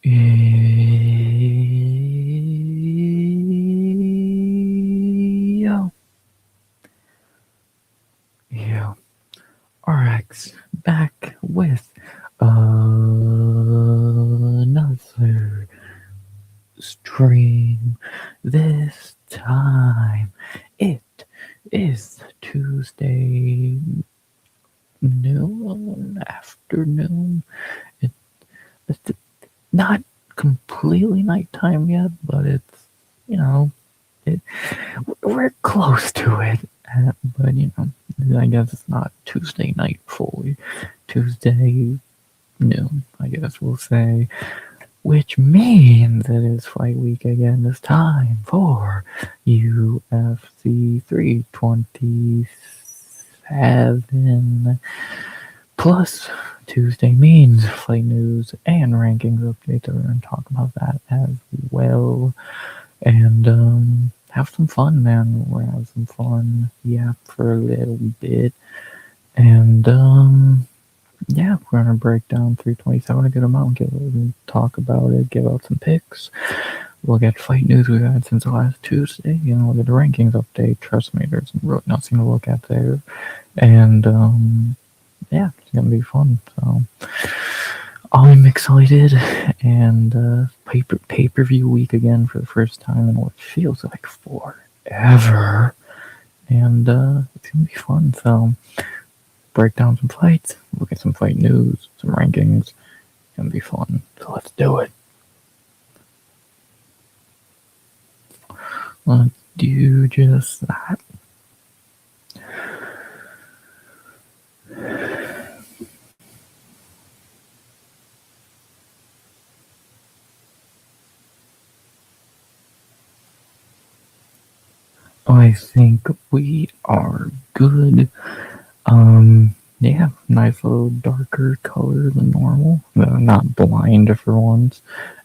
Yo, yo, RX back with another stream. This time it is Tuesday afternoon. It, it's not completely nighttime yet, but it's, you know, it, we're close to it. But, I guess it's not Tuesday night fully. Tuesday noon, I guess we'll say. Which means it is fight week again. It's time for UFC 327. Plus, Tuesday means fight news and rankings updates. We're going to talk about that as well. And have some fun, man. We're gonna have some fun, for a little bit. And we're gonna break down 327 a good amount, talk about it, give out some picks. Look at fight news we've had since last Tuesday. Look at the rankings update. Trust me, there's nothing to look at there. And it's gonna be fun. So I'm excited, and pay-per-view week again for the first time in what feels like forever. And it's gonna be fun. So break down some fights, look at some fight news, some rankings. It's gonna be fun. So let's do it. Let's do just that. I think we are good. Nice little darker color than normal. Not blind for once.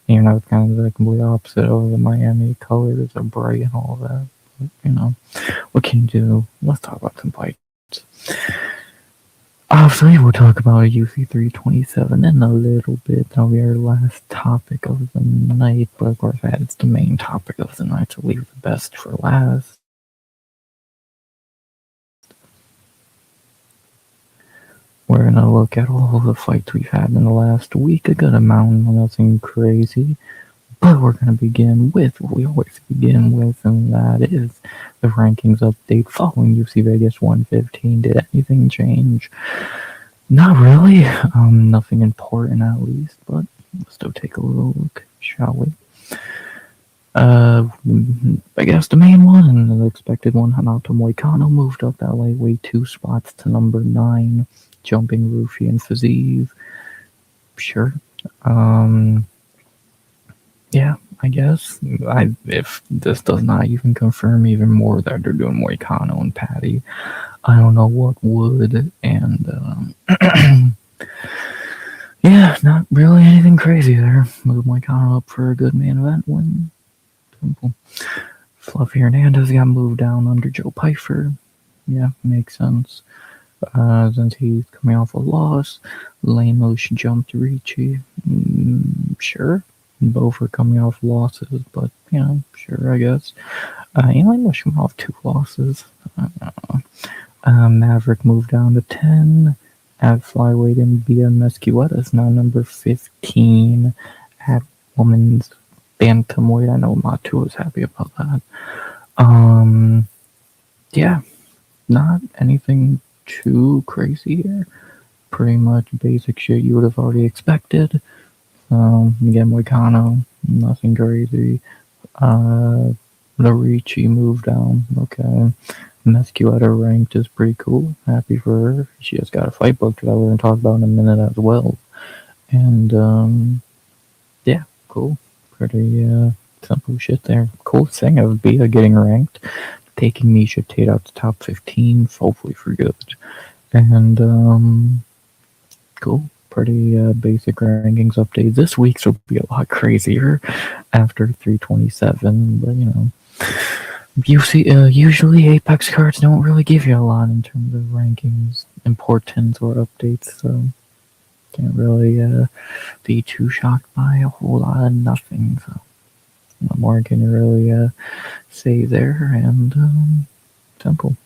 It's kind of the complete opposite of the Miami colors are bright and all that. But, what can you do? Let's talk about some fights. Obviously, we'll talk about UFC 327 in a little bit. That'll be our last topic of the night. But of course, it's the main topic of the night, so leave the best for last. We're going to look at all the fights we've had in the last week, a good amount, nothing crazy. But we're going to begin with what we always begin with, and that is the rankings update following UFC Vegas 115. Did anything change? Not really. Nothing important at least, but let's still take a little look, shall we? I guess the main one and the expected one, Renato Moicano moved up that lightweight 2 spots to number 9. Jumping Rufi and Fazeev. Sure. I guess. If this does not even confirm even more that they're doing Moicano and Patty, I don't know what would. And not really anything crazy there. Move Moicano up for a good main event win. Simple. Fluffy Hernandez got moved down under Joe Pyfer. Yeah, makes sense. Since he's coming off a loss, Lemos jumped Ricci. Sure. Both are coming off losses, but, sure, I guess. Lemos coming off 2 losses. Maverick moved down to 10. At flyweight, and Bia Mesquita is now number 15 at women's bantamweight. I know Matu was happy about that. Not anything too crazy here. Pretty much basic shit you would have already expected. Again, Moicano, nothing crazy. Ricci moved down. Okay. Mesquita ranked is pretty cool. Happy for her. She just got a fight booked that we're going to talk about in a minute as well. And, cool. Pretty simple shit there. Cool thing of Bia getting ranked. Taking Misha Tate out to top 15, hopefully for good. And, cool. Pretty basic rankings update. This week's will be a lot crazier after 327, but, usually Apex cards don't really give you a lot in terms of rankings, importance, or updates, so Can't really be too shocked by a whole lot of nothing. So what more can you really say there? And simple.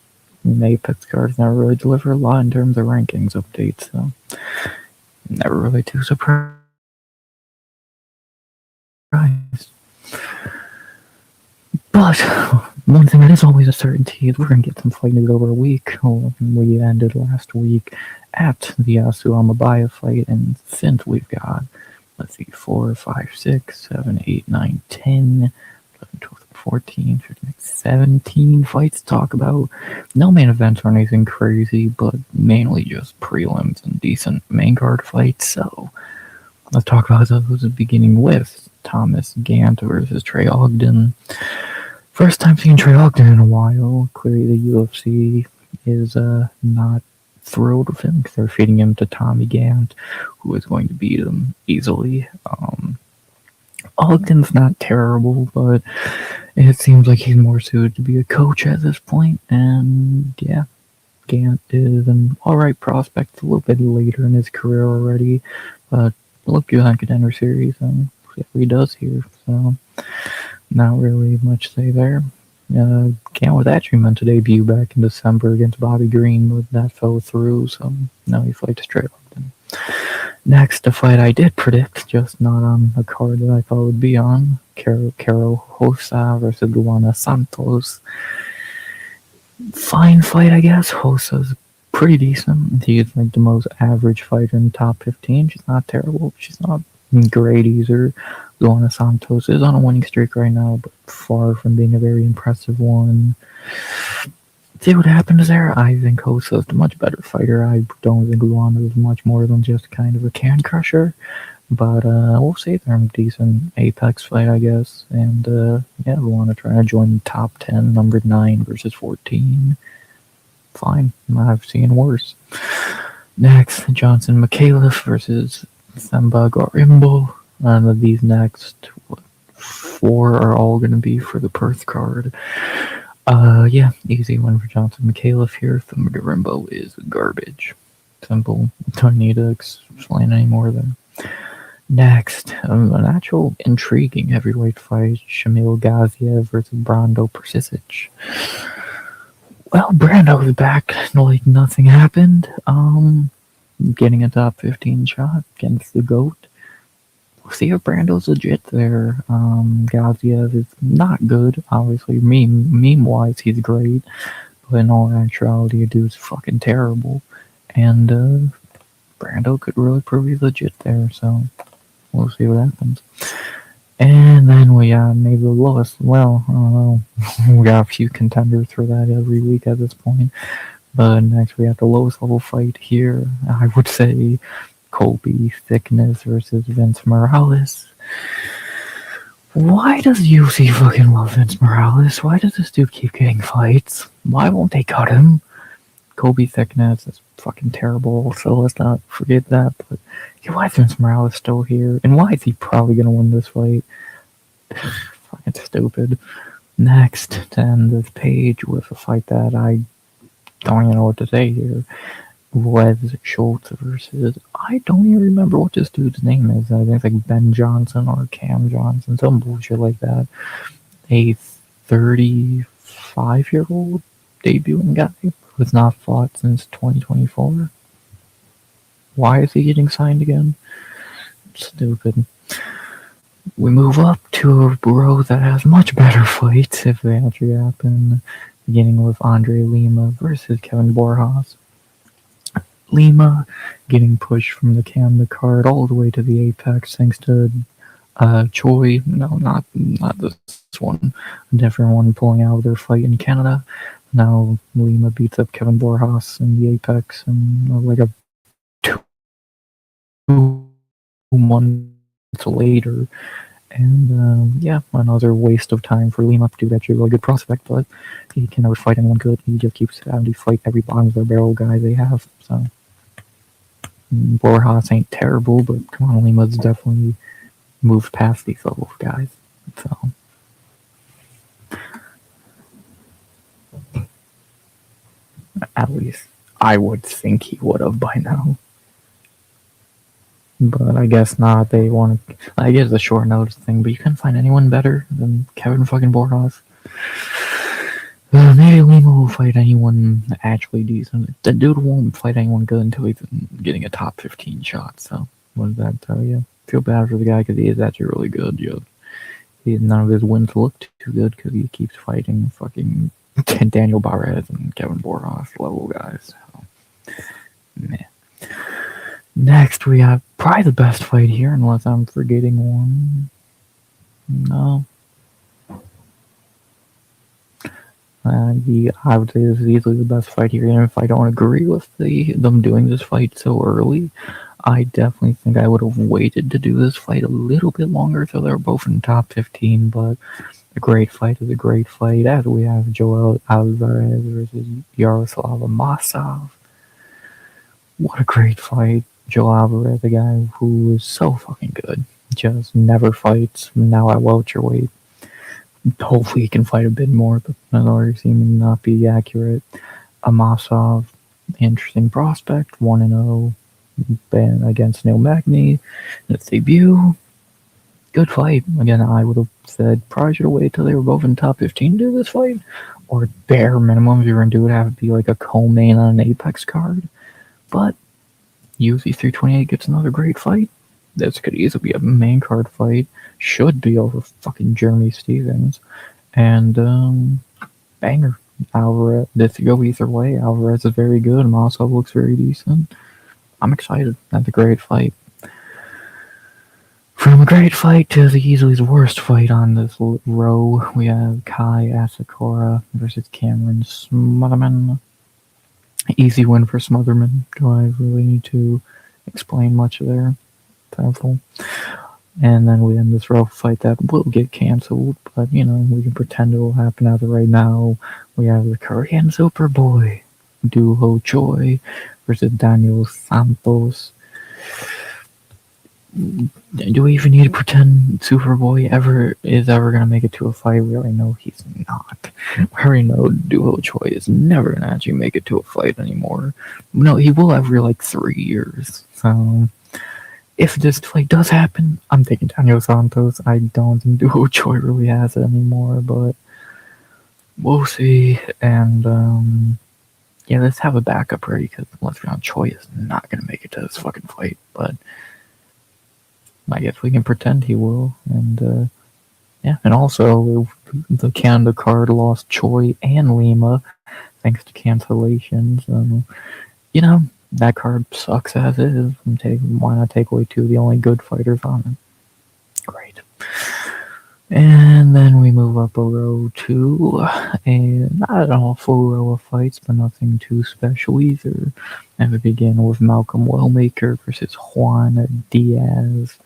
I mean, Apex cards never really deliver a lot in terms of rankings updates, so never really too surprised. But one thing that is always a certainty is we're going to get some fight news over a week. We ended last week at the Suamabaya fight, and since we've got, let's see, 4, 5, 6, 7, 8, 9, 10, 11, 12, 14, 15, 17 fights to talk about. No main events or anything crazy, but mainly just prelims and decent main card fights. So let's talk about those, beginning with Thomas Gant versus Trey Ogden. First time seeing Trey Ogden in a while. Clearly the UFC is not thrilled with him because they're feeding him to Tommy Gant, who is going to beat him easily. Ogden's not terrible, but it seems like he's more suited to be a coach at this point. And yeah, Gant is an alright prospect, a little bit later in his career already, but look good on Contender Series and see how he does here. So not really much to say there. Gant was actually meant to debut back in December against Bobby Green, but that fell through, so now he fights Trey Ogden. Next, a fight I did predict, just not on a card that I thought would be on. Caro Hosa versus Luana Santos. Fine fight, I guess. Hosa's pretty decent. He's like the most average fighter in the top 15. She's not terrible. She's not great either. Luana Santos is on a winning streak right now, but far from being a very impressive one. See what happens there? I think Hosa's the much better fighter. I don't think Luana is much more than just kind of a can crusher. But we'll see. They're a decent Apex fight, I guess. And yeah, Luana trying to join the top 10, number 9 versus 14. Fine. I've seen worse. Next, Johnson McAuliffe versus Samba Garimbo. These next 4 are all going to be for the Perth card. Yeah, easy one for Johnson McAuliffe here. Samba Garimbo is garbage. Simple. Don't need to explain any more there. Next, an actual intriguing heavyweight fight, Shamil Gaziev versus Brando Persisic. Well, Brando's back like nothing happened. Getting a top 15 shot against the GOAT. We'll see if Brando's legit there. Gaziev is not good, obviously. Meme-wise, he's great. But in all actuality, the dude's fucking terrible. And Brando could really prove he's legit there, so we'll see what happens. And then we got maybe the lowest. Well, I don't know. We got a few contenders for that every week at this point. But next we have the lowest level fight here. I would say Colby Thickness versus Vince Morales. Why does UFC fucking love Vince Morales? Why does this dude keep getting fights? Why won't they cut him? Colby Thickness is fucking terrible, so let's not forget that. But yeah, why is Vince Morales still here? And why is he probably gonna win this fight? Fucking stupid. Next, to end this page with a fight that I don't even know what to say here. Wes Schultz versus, I don't even remember what this dude's name is. I think it's like Ben Johnson or Cam Johnson, some bullshit like that. A 35-year-old debuting guy who has not fought since 2024. Why is he getting signed again? Stupid. We move up to a row that has much better fights if they actually happen, beginning with Andre Lima versus Kevin Borjas. Lima getting pushed from the Canada card all the way to the Apex thanks to Choi. No, not this one. A different one pulling out of their fight in Canada. Now Lima beats up Kevin Borjas in the Apex and like a 2 months later. And yeah, another waste of time for Lima to do actually a really good prospect, but he can never fight anyone good. He just keeps having to fight every bottom of the barrel guy they have. So Borjas ain't terrible, but come on, Lima's definitely moved past these level of guys. So at least I would think he would have by now. But I guess not. They want to. I guess the short notice thing, but you couldn't find anyone better than Kevin fucking Borjas. Maybe Lima will fight anyone actually decent. The dude won't fight anyone good until he's getting a top 15 shot. So what does that tell you? Feel bad for the guy because he is actually really good. None of his wins look too good because he keeps fighting fucking Daniel Barrez and Kevin Borjas level guys. So, meh. Next, we have probably the best fight here, unless I'm forgetting one. No. I would say this is easily the best fight here, and if I don't agree with them doing this fight so early, I definitely think I would have waited to do this fight a little bit longer so they're both in the top 15, but a great fight is a great fight, as we have Joel Alvarez versus Yaroslav Amosov. What a great fight. Joe Alvarez, a guy who is so fucking good, just never fights, now at welterweight. Hopefully he can fight a bit more, but that already seeming not be accurate. Amosov, interesting prospect, 1-0 against Neil Magny in its debut. Good fight. Again, I would have said probably should have waited till they were both in the top 15 to do this fight, or bare minimum if you're going to do it, have it be like a co-main on an Apex card. But UFC 328 gets another great fight. This could easily be a main card fight. Should be over fucking Jeremy Stevens. And, banger. Alvarez, this could go either way. Alvarez is very good. Amosov looks very decent. I'm excited. That's a great fight. From a great fight to the easily worst fight on this row, we have Kai Asakura versus Cameron Smotherman. Easy win for Smotherman. Do I really need to explain much there? Thankful. And then we end this rough fight that will get cancelled, but we can pretend it will happen as of right now. We have the Korean Superboy, Duho Choi versus Daniel Santos. Do we even need to pretend Superboy is ever going to make it to a fight? We already know he's not. We already know Duho Choi is never going to actually make it to a fight anymore. No, he will every 3 years. So, if this fight does happen, I'm taking Daniel Santos. I don't think Duho Choi really has it anymore, but we'll see. And, let's have a backup ready, because let's be honest, Choi is not going to make it to this fucking fight, but I guess we can pretend he will. And, and also, the Canada card lost Choi and Lima, thanks to cancellations. That card sucks as is. Why not take away two of the only good fighters on it? Great. And then we move up a row to not an awful row of fights, but nothing too special either. And we begin with Malcolm Wellmaker versus Juan Diaz.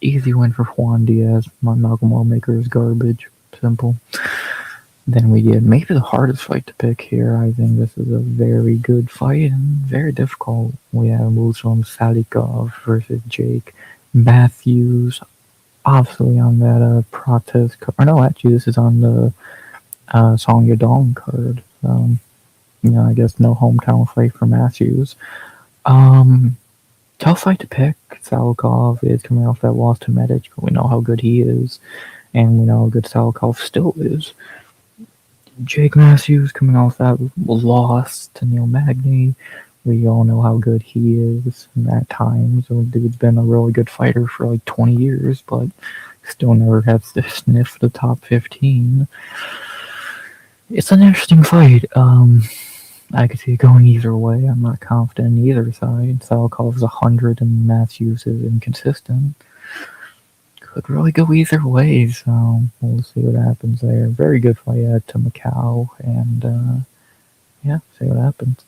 Easy win for Juan Diaz. Malcolm Wellmaker is garbage. Simple. Then we get maybe the hardest fight to pick here. I think this is a very good fight and very difficult. We have Muslim Salikov versus Jake Matthews. Obviously on that protest card. No, actually this is on the Song Yadong card. I guess no hometown fight for Matthews. Tough fight to pick. Salikov is coming off that loss to Medic, but we know how good he is. And we know how good Salikov still is. Jake Matthews coming off that loss to Neil Magny. We all know how good he is in that time. So dude's been a really good fighter for 20 years, but still never has to sniff the top 15. It's an interesting fight. I could see it going either way. I'm not confident in either side. Salikov's 100 and Matthews is inconsistent. Could really go either way, so we'll see what happens there. Very good fight to Macau, and see what happens.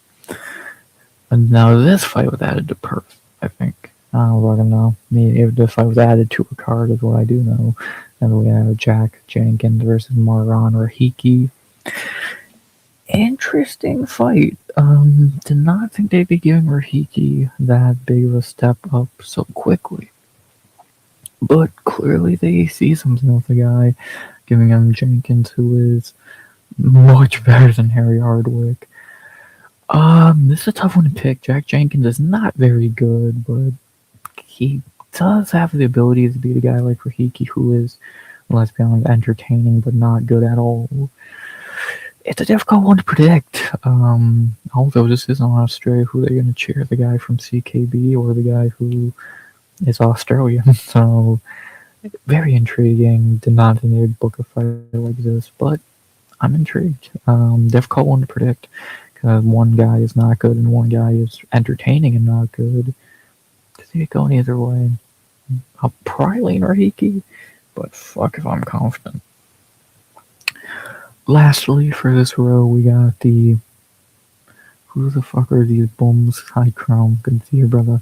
And now this fight was added to Perth, I think. I don't know. If this fight was added to a card is what I do know. And we have Jack Jenkins versus Marwan Rahiki. Interesting fight. Did not think they'd be giving Rahiki that big of a step up so quickly. But clearly they see something with the guy, giving him Jenkins, who is much better than Harry Hardwick. This is a tough one to pick. Jack Jenkins is not very good, but he does have the ability to beat a guy like Rahiki, who is, let's be honest, entertaining but not good at all. It's a difficult one to predict. Although this is on Australia, who they're going to cheer, the guy from CKB or the guy who is Australian. So very intriguing. Did not think they'd book a fight like this, but I'm intrigued. Difficult one to predict because one guy is not good and one guy is entertaining and not good. Could see it going either way. I'll probably lean Rahiki, but fuck if I'm confident. Lastly, for this row, we got the. Who the fuck are these bums? Hi, Chrome. Good to see you, brother.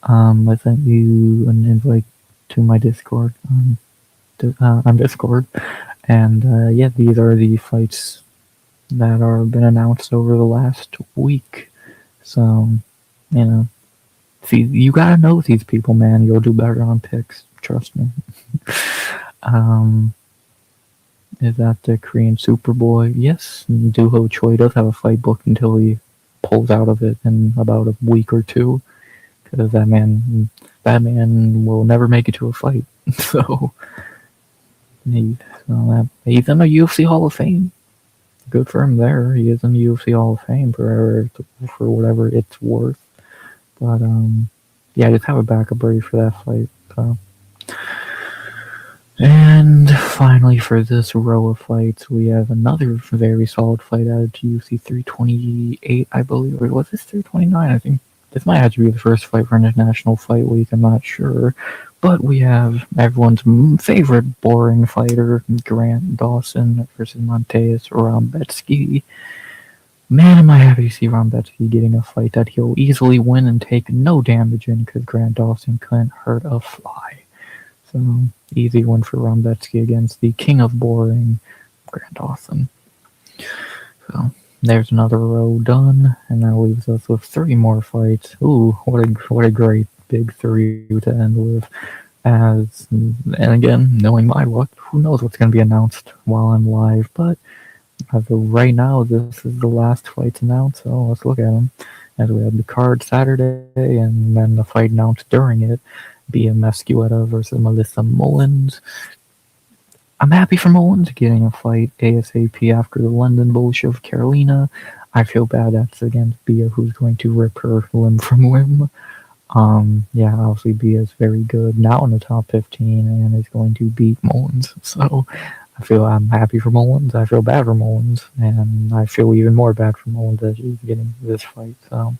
I sent you an invite to my Discord on Discord, and yeah, these are the fights that are been announced over the last week. So, you know, see, you gotta know these people, man. You'll do better on picks. Trust me. Is that the Korean Superboy? Yes, Dooho Choi does have a fight booked until he pulls out of it in about a week or two, because that man will never make it to a fight. So he's in the UFC Hall of Fame. Good for him there. He is in the UFC Hall of Fame for whatever it's worth. But yeah, just have a backup ready for that fight. So. And finally, for this row of fights, we have another very solid fight out of UFC 328, I believe. Or was this 329? I think this might have to be the first fight for International Fight Week. I'm not sure. But we have everyone's favorite boring fighter, Grant Dawson versus Montez Rombetsky. Man, am I happy to see Rombetsky getting a fight that he'll easily win and take no damage in, because Grant Dawson couldn't hurt a fly. So, easy win for Rombetsky against the king of boring, Grant Dawson. So, there's another row done, and that leaves us with 3 more fights. Ooh, what a great big 3 to end with. And again, knowing my luck, who knows what's going to be announced while I'm live, but as of right now, this is the last fight announced, so let's look at them. As we had the card Saturday, and then the fight announced during it, Bia Mesquita versus Melissa Mullins. I'm happy for Mullins getting a fight ASAP after the London bullshit of Carolina. I feel bad that's against Bia, who's going to rip her limb from limb. Yeah, obviously Bia is very good, now in the top 15, and is going to beat Mullins. So I'm happy for Mullins. I feel bad for Mullins, and I feel even more bad for Mullins that she's getting this fight. So,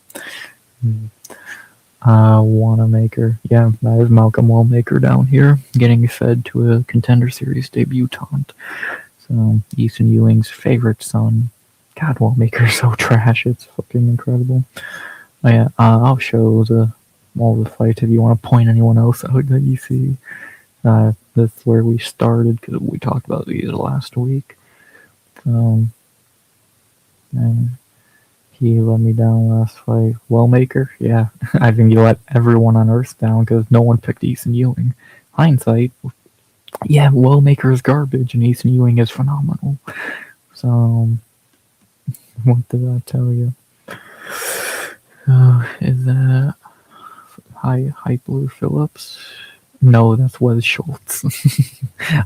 Wanamaker, yeah, that is Malcolm Wellmaker down here, getting fed to a Contender Series debutant. So, Easton Ewing's favorite son. God, Wellmaker's so trash. It's fucking incredible. Oh, yeah, I'll show all the fights if you want to point anyone else out that you see. That's where we started, because we talked about these last week. And he let me down last fight. Wellmaker, yeah. I think he let everyone on Earth down because no one picked Easton Ewing. Hindsight, yeah, Wellmaker is garbage and Easton Ewing is phenomenal. So, what did I tell you? Is that Hypler Phillips? No, that's Wes Schultz.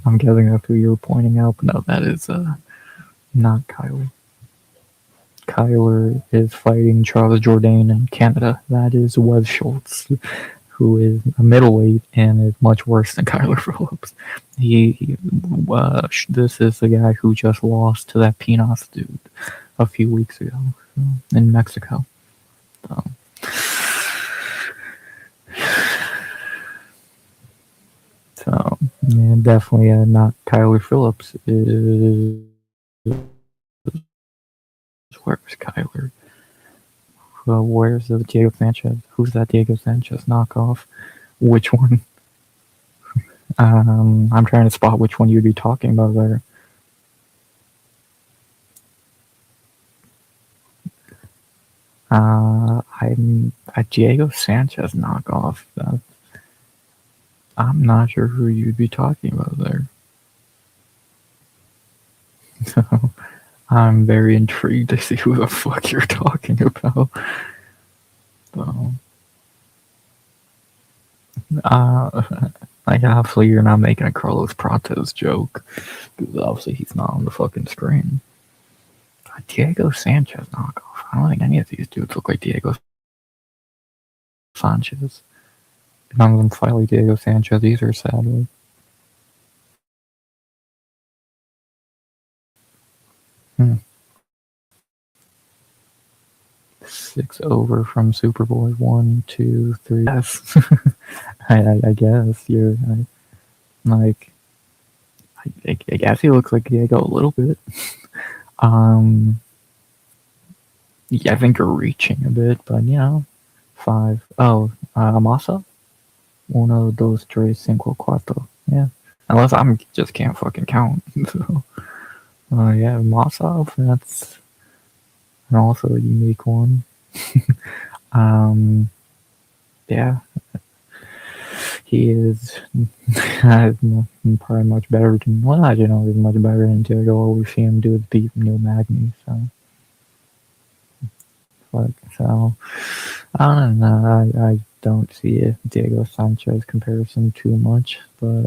I'm guessing that's who you were pointing out, but no, that is not Kyler. Kyler is fighting Charles Jourdain in Canada. That is Wes Schultz, who is a middleweight and is much worse than Kyler Phillips. This is the guy who just lost to that Pinas dude a few weeks ago in Mexico. So, yeah, definitely not Kyler Phillips. Where's Kyler? Where's the Diego Sanchez? Who's that Diego Sanchez knockoff? Which one? I'm trying to spot which one you'd be talking about there. I'm a Diego Sanchez knockoff. I'm not sure who you'd be talking about there. So, I'm very intrigued to see who the fuck you're talking about. So, Like, obviously, you're not making a Carlos Prates joke. Because obviously, he's not on the fucking screen. Diego Sanchez knockoff. I don't think any of these dudes look like Diego Sanchez. None of them fight like Diego Sanchez either, sadly. Hmm. 6 over from Superboy. 1, 2, 3. Yes. I guess you're like. I guess he looks like Diego a little bit. Yeah, I think you're reaching a bit, but 5. Oh, Amasa? Uno, dos, tres, cinco, cuatro. Yeah. Unless I'm just can't fucking count. So, yeah, Masov, that's also a unique one. Yeah, he is probably much better than, well, I don't know, he's much better than Diego. We see him do it beat Neil Magny, so. So, I don't know, I don't see a Diego Sanchez comparison too much, but,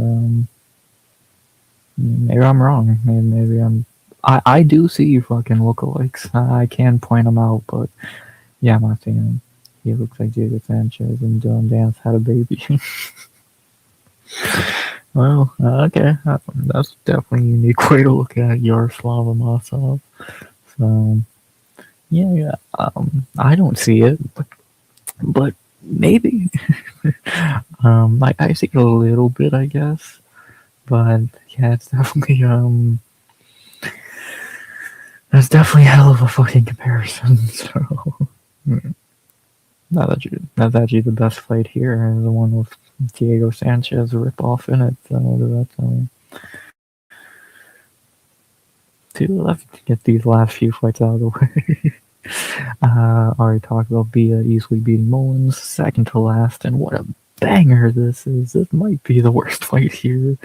maybe I'm wrong. Maybe I do see fucking lookalikes. I can point them out, but yeah, I'm not seeing him. He looks like Diego Sanchez and Dylan Dance had a baby. Well, okay. That's definitely a unique way to look at Yaroslav Amosov. So, yeah. I don't see it, but maybe. I see it a little bit, I guess. But yeah, it's definitely that's definitely a hell of a fucking comparison. So that's actually the best fight here, the one with Diego Sanchez rip off in it. So that's let's get these last few fights out of the way. Already talked about Bia easily beating Mullins, second to last, and what a banger this is. This might be the worst fight here.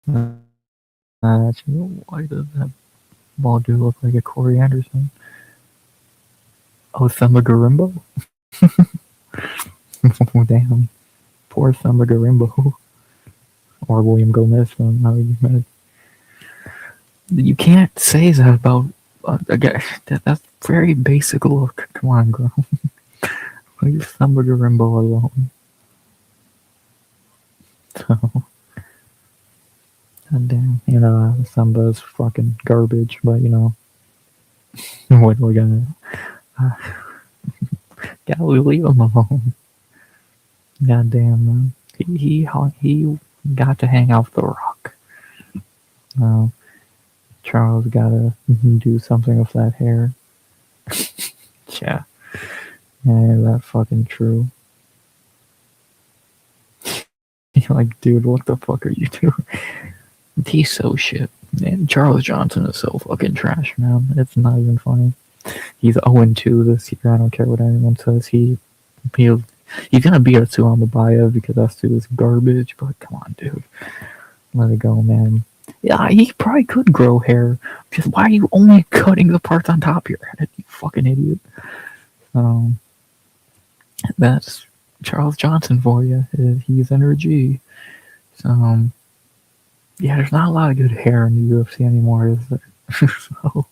Actually, why does that ball dude look like a Corey Anderson? Oh, Thumba Garimbo? Oh, damn. Poor Thumba Garimbo. Or William Gomez. You can't say that about a guy. That's very basic look. Come on, bro. Leave Thumba Garimbo alone. So, god damn. Thumba's fucking garbage, but what we're gonna. Gotta leave him alone. God damn, man. He got to hang out with The Rock. Charles gotta do something with that hair. Yeah. Yeah, that's fucking true. You're like, dude, what the fuck are you doing? He's so shit. And Charles Johnson is so fucking trash, man. It's not even funny. He's 0-2 this year. I don't care what anyone says. He's gonna beat Atsuama Baev because Atsu is garbage, but come on, dude. Let it go, man. Yeah, he probably could grow hair. Just why are you only cutting the parts on top of your head, you fucking idiot? That's Charles Johnson for you. He's energy. So, yeah, there's not a lot of good hair in the UFC anymore, is there? So,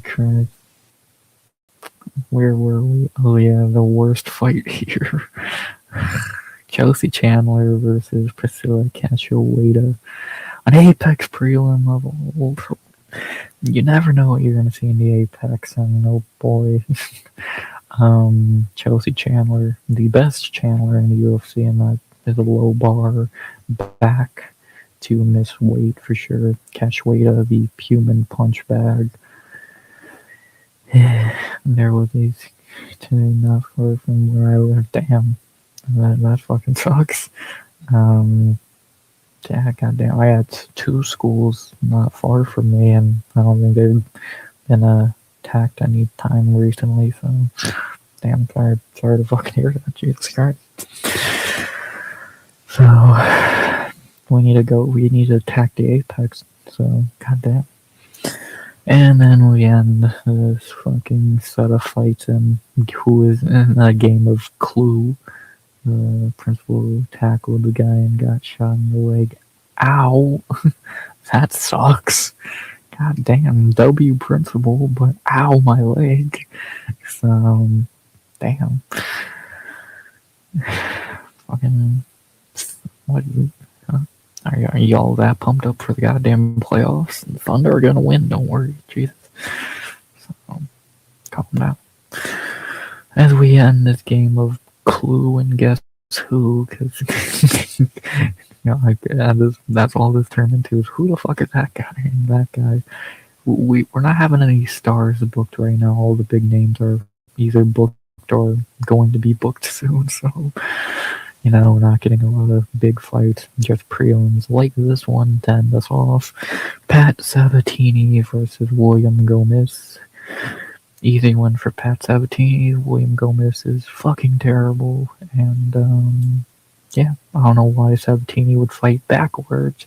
Christ. Where were we? Oh yeah, the worst fight here. Chelsea Chandler versus Priscilla Cachoeira. An Apex prelim level. You never know what you're gonna see in the Apex, and oh boy. Chelsea Chandler, the best Chandler in the UFC, and that is a low bar back to miss weight for sure. Cachoeira, the human punch bag. There was these not far from where I live. Damn, that fucking sucks. Yeah, goddamn. I had 2 schools not far from me, and I don't think they've been attacked any time recently. So, damn, sorry to fucking hear that. Jesus Christ. So, we need to attack the Apex. So, goddamn. And then we end this fucking set of fights, and who is in a game of Clue. The principal tackled the guy and got shot in the leg. Ow! That sucks. God damn, W principal, but ow, my leg. So, damn. Fucking, what? Huh? Are y'all that pumped up for the goddamn playoffs? The Thunder are gonna win. Don't worry, Jesus. So, calm down. As we end this game of Clue and Guess Who, because that's all this turned into is who the fuck is that guy? And that guy. We're not having any stars booked right now. All the big names are either booked or going to be booked soon. So, we're not getting a lot of big fights, just prelims like this one to end us off. Pat Sabatini versus William Gomez. Easy win for Pat Sabatini. William Gomez is fucking terrible. And, yeah, I don't know why Sabatini would fight backwards.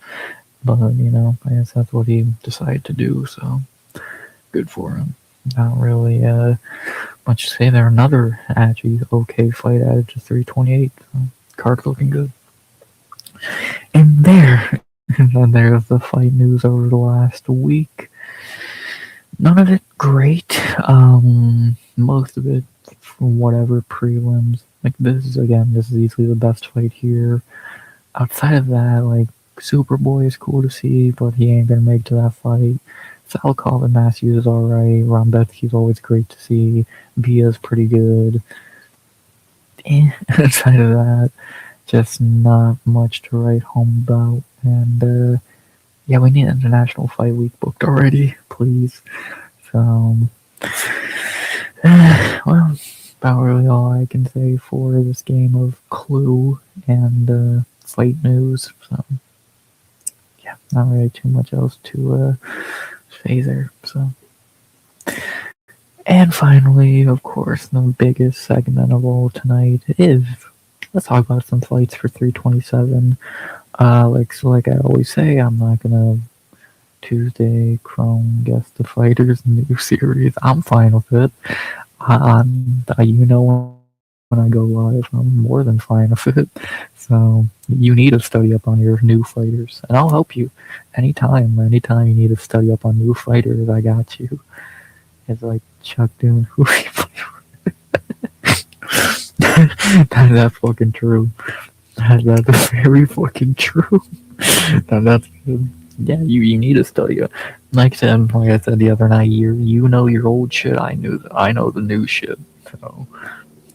But, I guess that's what he decided to do, so good for him. Not really much to say there. Another actually okay fight added to 328. So card looking good. And there's the fight news over the last week. None of it great. Most of it from whatever prelims. Like this is easily the best fight here. Outside of that, like Superboy is cool to see, but he ain't gonna make it to that fight. Salkov and Matthews is alright. Rombetsky's always great to see. Bia's pretty good. Outside of that, just not much to write home about. And yeah, we need International Fight Week booked already, please. So, well, about really all I can say for this game of Clue and fight news. So, yeah, not really too much else to say there. So, and finally, of course, the biggest segment of all tonight is let's talk about some fights for 327. Like I always say, I'm not gonna Tuesday Chrome guess the fighters new series. I'm fine with it. When I go live, I'm more than fine with it. So you need to study up on your new fighters, and I'll help you anytime. Anytime you need to study up on new fighters, I got you. It's like Chuck doing who he play for. That's fucking true. That's very fucking true. That's good. Yeah, you need to study it. Like I said the other night, you know your old shit. I know the new shit. So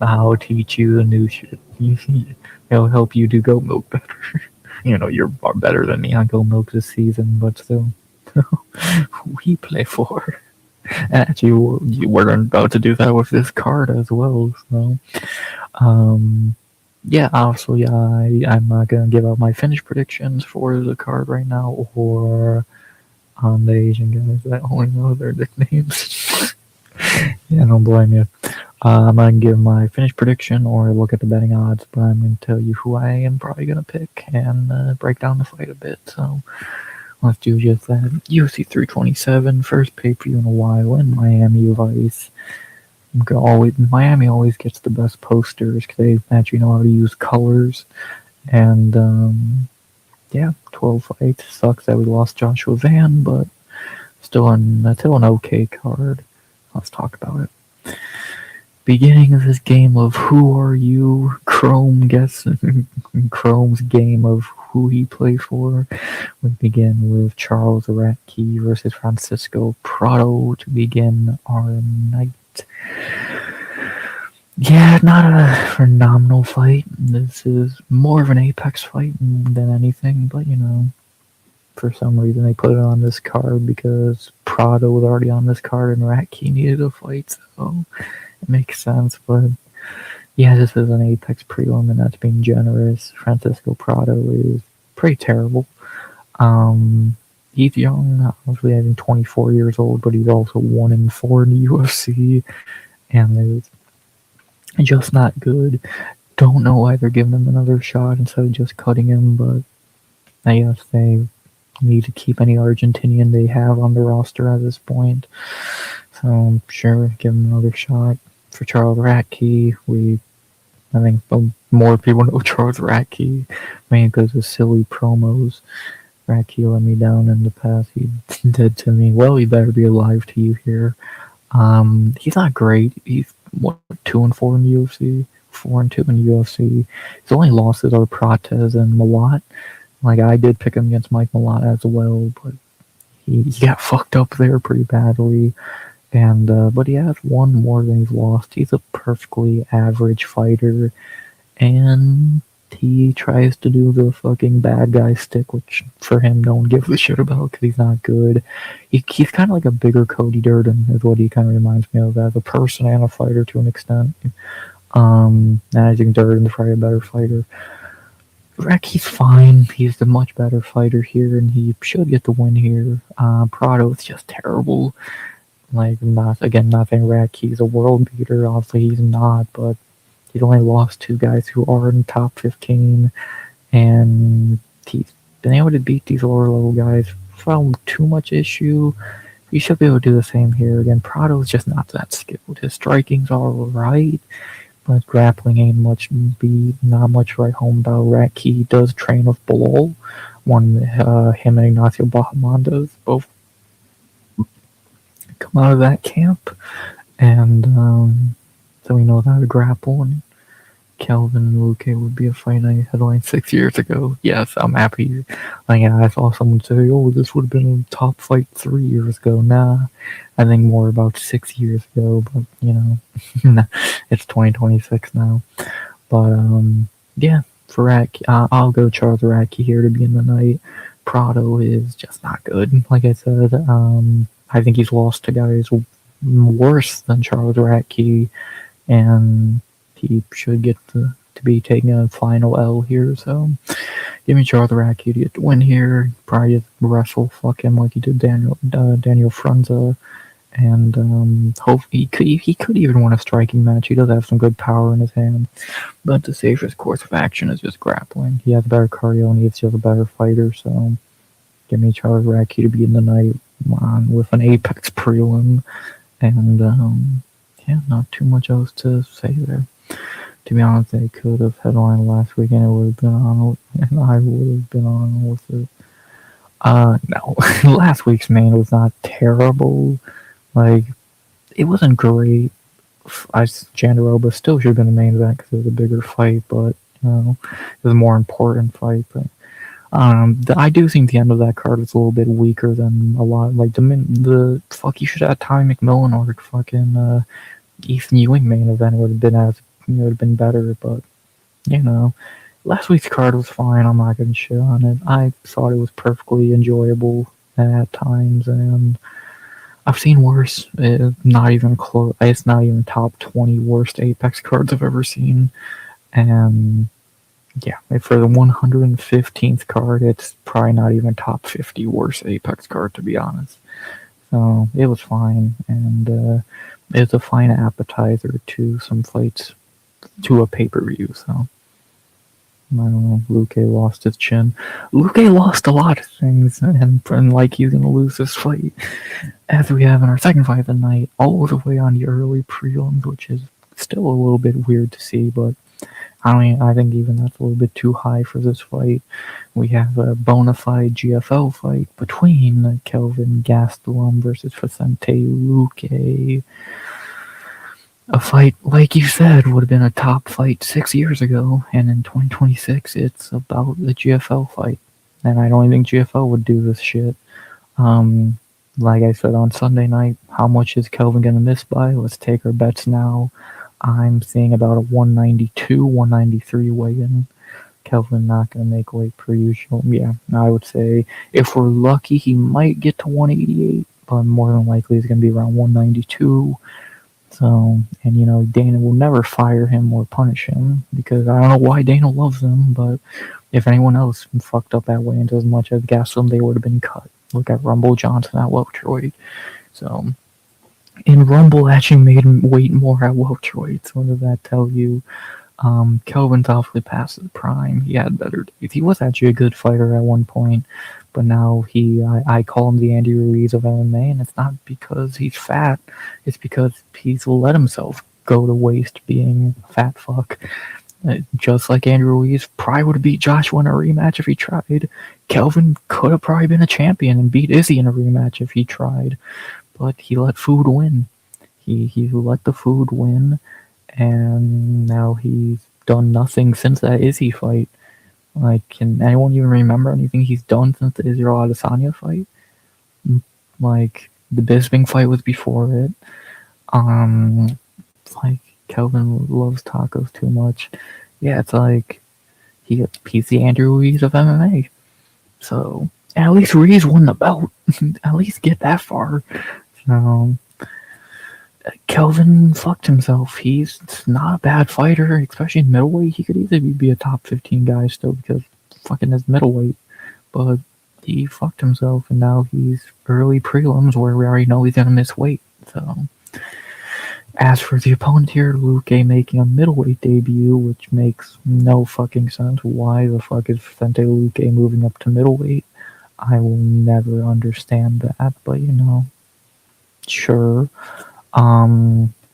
I'll teach you the new shit. It'll help you do goat milk better. You're far better than me on goat milk this season, but still, who he play for? Actually, we're about to do that with this card as well. So, yeah, also, yeah, I'm not gonna give out my finish predictions for the card right now, or on the Asian guys that only know their nicknames. Yeah, don't blame you. I'm gonna give my finish prediction or look at the betting odds, but I'm gonna tell you who I am probably gonna pick and break down the fight a bit. So let's do just that. UFC 327, first pay-per-view in a while in Miami Vice. Miami always gets the best posters because they actually know how to use colors. And yeah, 12 fights. Sucks that we lost Joshua Van, but still an okay card. Let's talk about it. Beginning of this game of Who Are You? Chrome's game of who he plays for. We begin with Charles Ratke versus Francisco Prado to begin our night. Yeah, not a phenomenal fight. This is more of an Apex fight than anything, but for some reason they put it on this card because Prado was already on this card and Ratke needed a fight, so it makes sense. But yeah, this is an Apex prelim and that's being generous. Francisco Prado is pretty terrible. He's young, obviously I think 24 years old, but he's also 1-4 in the UFC, and is just not good. Don't know why they're giving him another shot instead of just cutting him, but I guess they need to keep any Argentinian they have on the roster at this point. So I'm sure give him another shot. For Charles Ratke, I think more people know Charles Radke, mainly because of silly promos. Radke let me down in the past. He did to me. Well, he better be alive to you here. He's not great. He's what 2-4 in UFC, 4-2 in UFC. His only losses are Prates and Malott. Like I did pick him against Mike Malott as well, but he got fucked up there pretty badly. And but he has won more than he's lost. He's a perfectly average fighter, and he tries to do the fucking bad guy stick, which for him no one gives a shit about because he's not good. He's kind of like a bigger Cody Durden, is what he kind of reminds me of as a person and a fighter to an extent. And I think Durden's probably a better fighter. He's fine. He's a much better fighter here, and he should get the win here. Prado's just terrible. Like, not saying He's a world beater. Obviously, he's not, but he's only lost two guys who are in the top 15, and he's been able to beat these lower level guys without too much issue. He should be able to do the same here. Again, Prado's just not that skilled. His striking's alright, but grappling ain't not much right home about. Radke does train with Bilal, him and Ignacio Bahamondes both come out of that camp, and so we know how to grapple. And Kelvin and Luke would be a fight I headlined 6 years ago. Yes, I'm happy. Like, I saw someone say, "Oh, this would have been a top fight 3 years ago." Nah, I think more about 6 years ago. But it's 2026 now. But yeah, for Radke, I'll go Charles Radke here to begin the night. Prado is just not good. Like I said, I think he's lost to guys worse than Charles Radke, and he should get to be taking a final L here. So give me Charles Radke to get the win here. Probably just wrestle fuck him like he did Daniel Frunza, and hope he could even win a striking match. He does have some good power in his hand, but the safest course of action is just grappling. He has better cardio and he's just a better fighter. So give me Charles Radke to begin the night with an Apex prelim, and yeah, not too much else to say there. To be honest, they could have headlined last weekend. It would have been on, and I would have been on with it. No, last week's main was not terrible. Like, it wasn't great. Jandaroba still should have been the main event because it was a bigger fight, but it was a more important fight. But I do think the end of that card was a little bit weaker than a lot. Like the fuck, you should have had Tommy McMillan or fucking Ethan Ewing main event would have been better. But last week's card was fine. I'm not gonna shit on it. I thought it was perfectly enjoyable at times, and I've seen worse. Not even close. It's not even top 20 worst Apex cards I've ever seen, and. Yeah, for the 115th card, it's probably not even top 50 worst Apex card, to be honest. So, it was fine, and it's a fine appetizer to some fights, to a pay-per-view, so. I don't know, Luque lost his chin. Luque lost a lot of things, and like he's gonna lose this fight, as we have in our second fight of the night, all the way on the early prelims, which is still a little bit weird to see, but I think even that's a little bit too high for this fight. We have a bona fide GFL fight between Kelvin Gastelum versus Vicente Luque. A fight, like you said, would have been a top fight 6 years ago, and in 2026, it's about the GFL fight. And I don't even think GFL would do this shit. Like I said on Sunday night, how much is Kelvin going to miss by? Let's take our bets now. I'm seeing about a 192, 193 weigh-in. Kelvin not going to make weight per usual. Yeah, I would say if we're lucky, he might get to 188, but more than likely he's going to be around 192. So, and Dana will never fire him or punish him because I don't know why Dana loves him, but if anyone else fucked up that way into as much as Gastelum, they would have been cut. Look at Rumble Johnson at welterweight. So, and Rumble actually made him weight more at welterweight. So what does that tell you? Kelvin's obviously past his prime. He had better days. He was actually a good fighter at one point, but now I call him the Andy Ruiz of MMA, and it's not because he's fat. It's because he's let himself go to waste being a fat fuck. Just like Andrew Ruiz probably would have beat Joshua in a rematch if he tried. Kelvin could have probably been a champion and beat Izzy in a rematch if he tried, but he let food win. He let the food win, and now he's done nothing since that Izzy fight. Like, can anyone even remember anything he's done since the Israel Adesanya fight? Like, the Bisping fight was before it. Like, Kelvin loves tacos too much. Yeah, it's like he's the Andrew Ruiz of MMA. So at least Ruiz won the belt. At least get that far. So Kelvin fucked himself. He's not a bad fighter, especially in middleweight. He could easily be a top 15 guy still because fucking his middleweight. But he fucked himself, and now he's early prelims where we already know he's gonna miss weight. So as for the opponent here, Luque making a middleweight debut, which makes no fucking sense. Why the fuck is Vicente Luque moving up to middleweight? I will never understand that, but sure.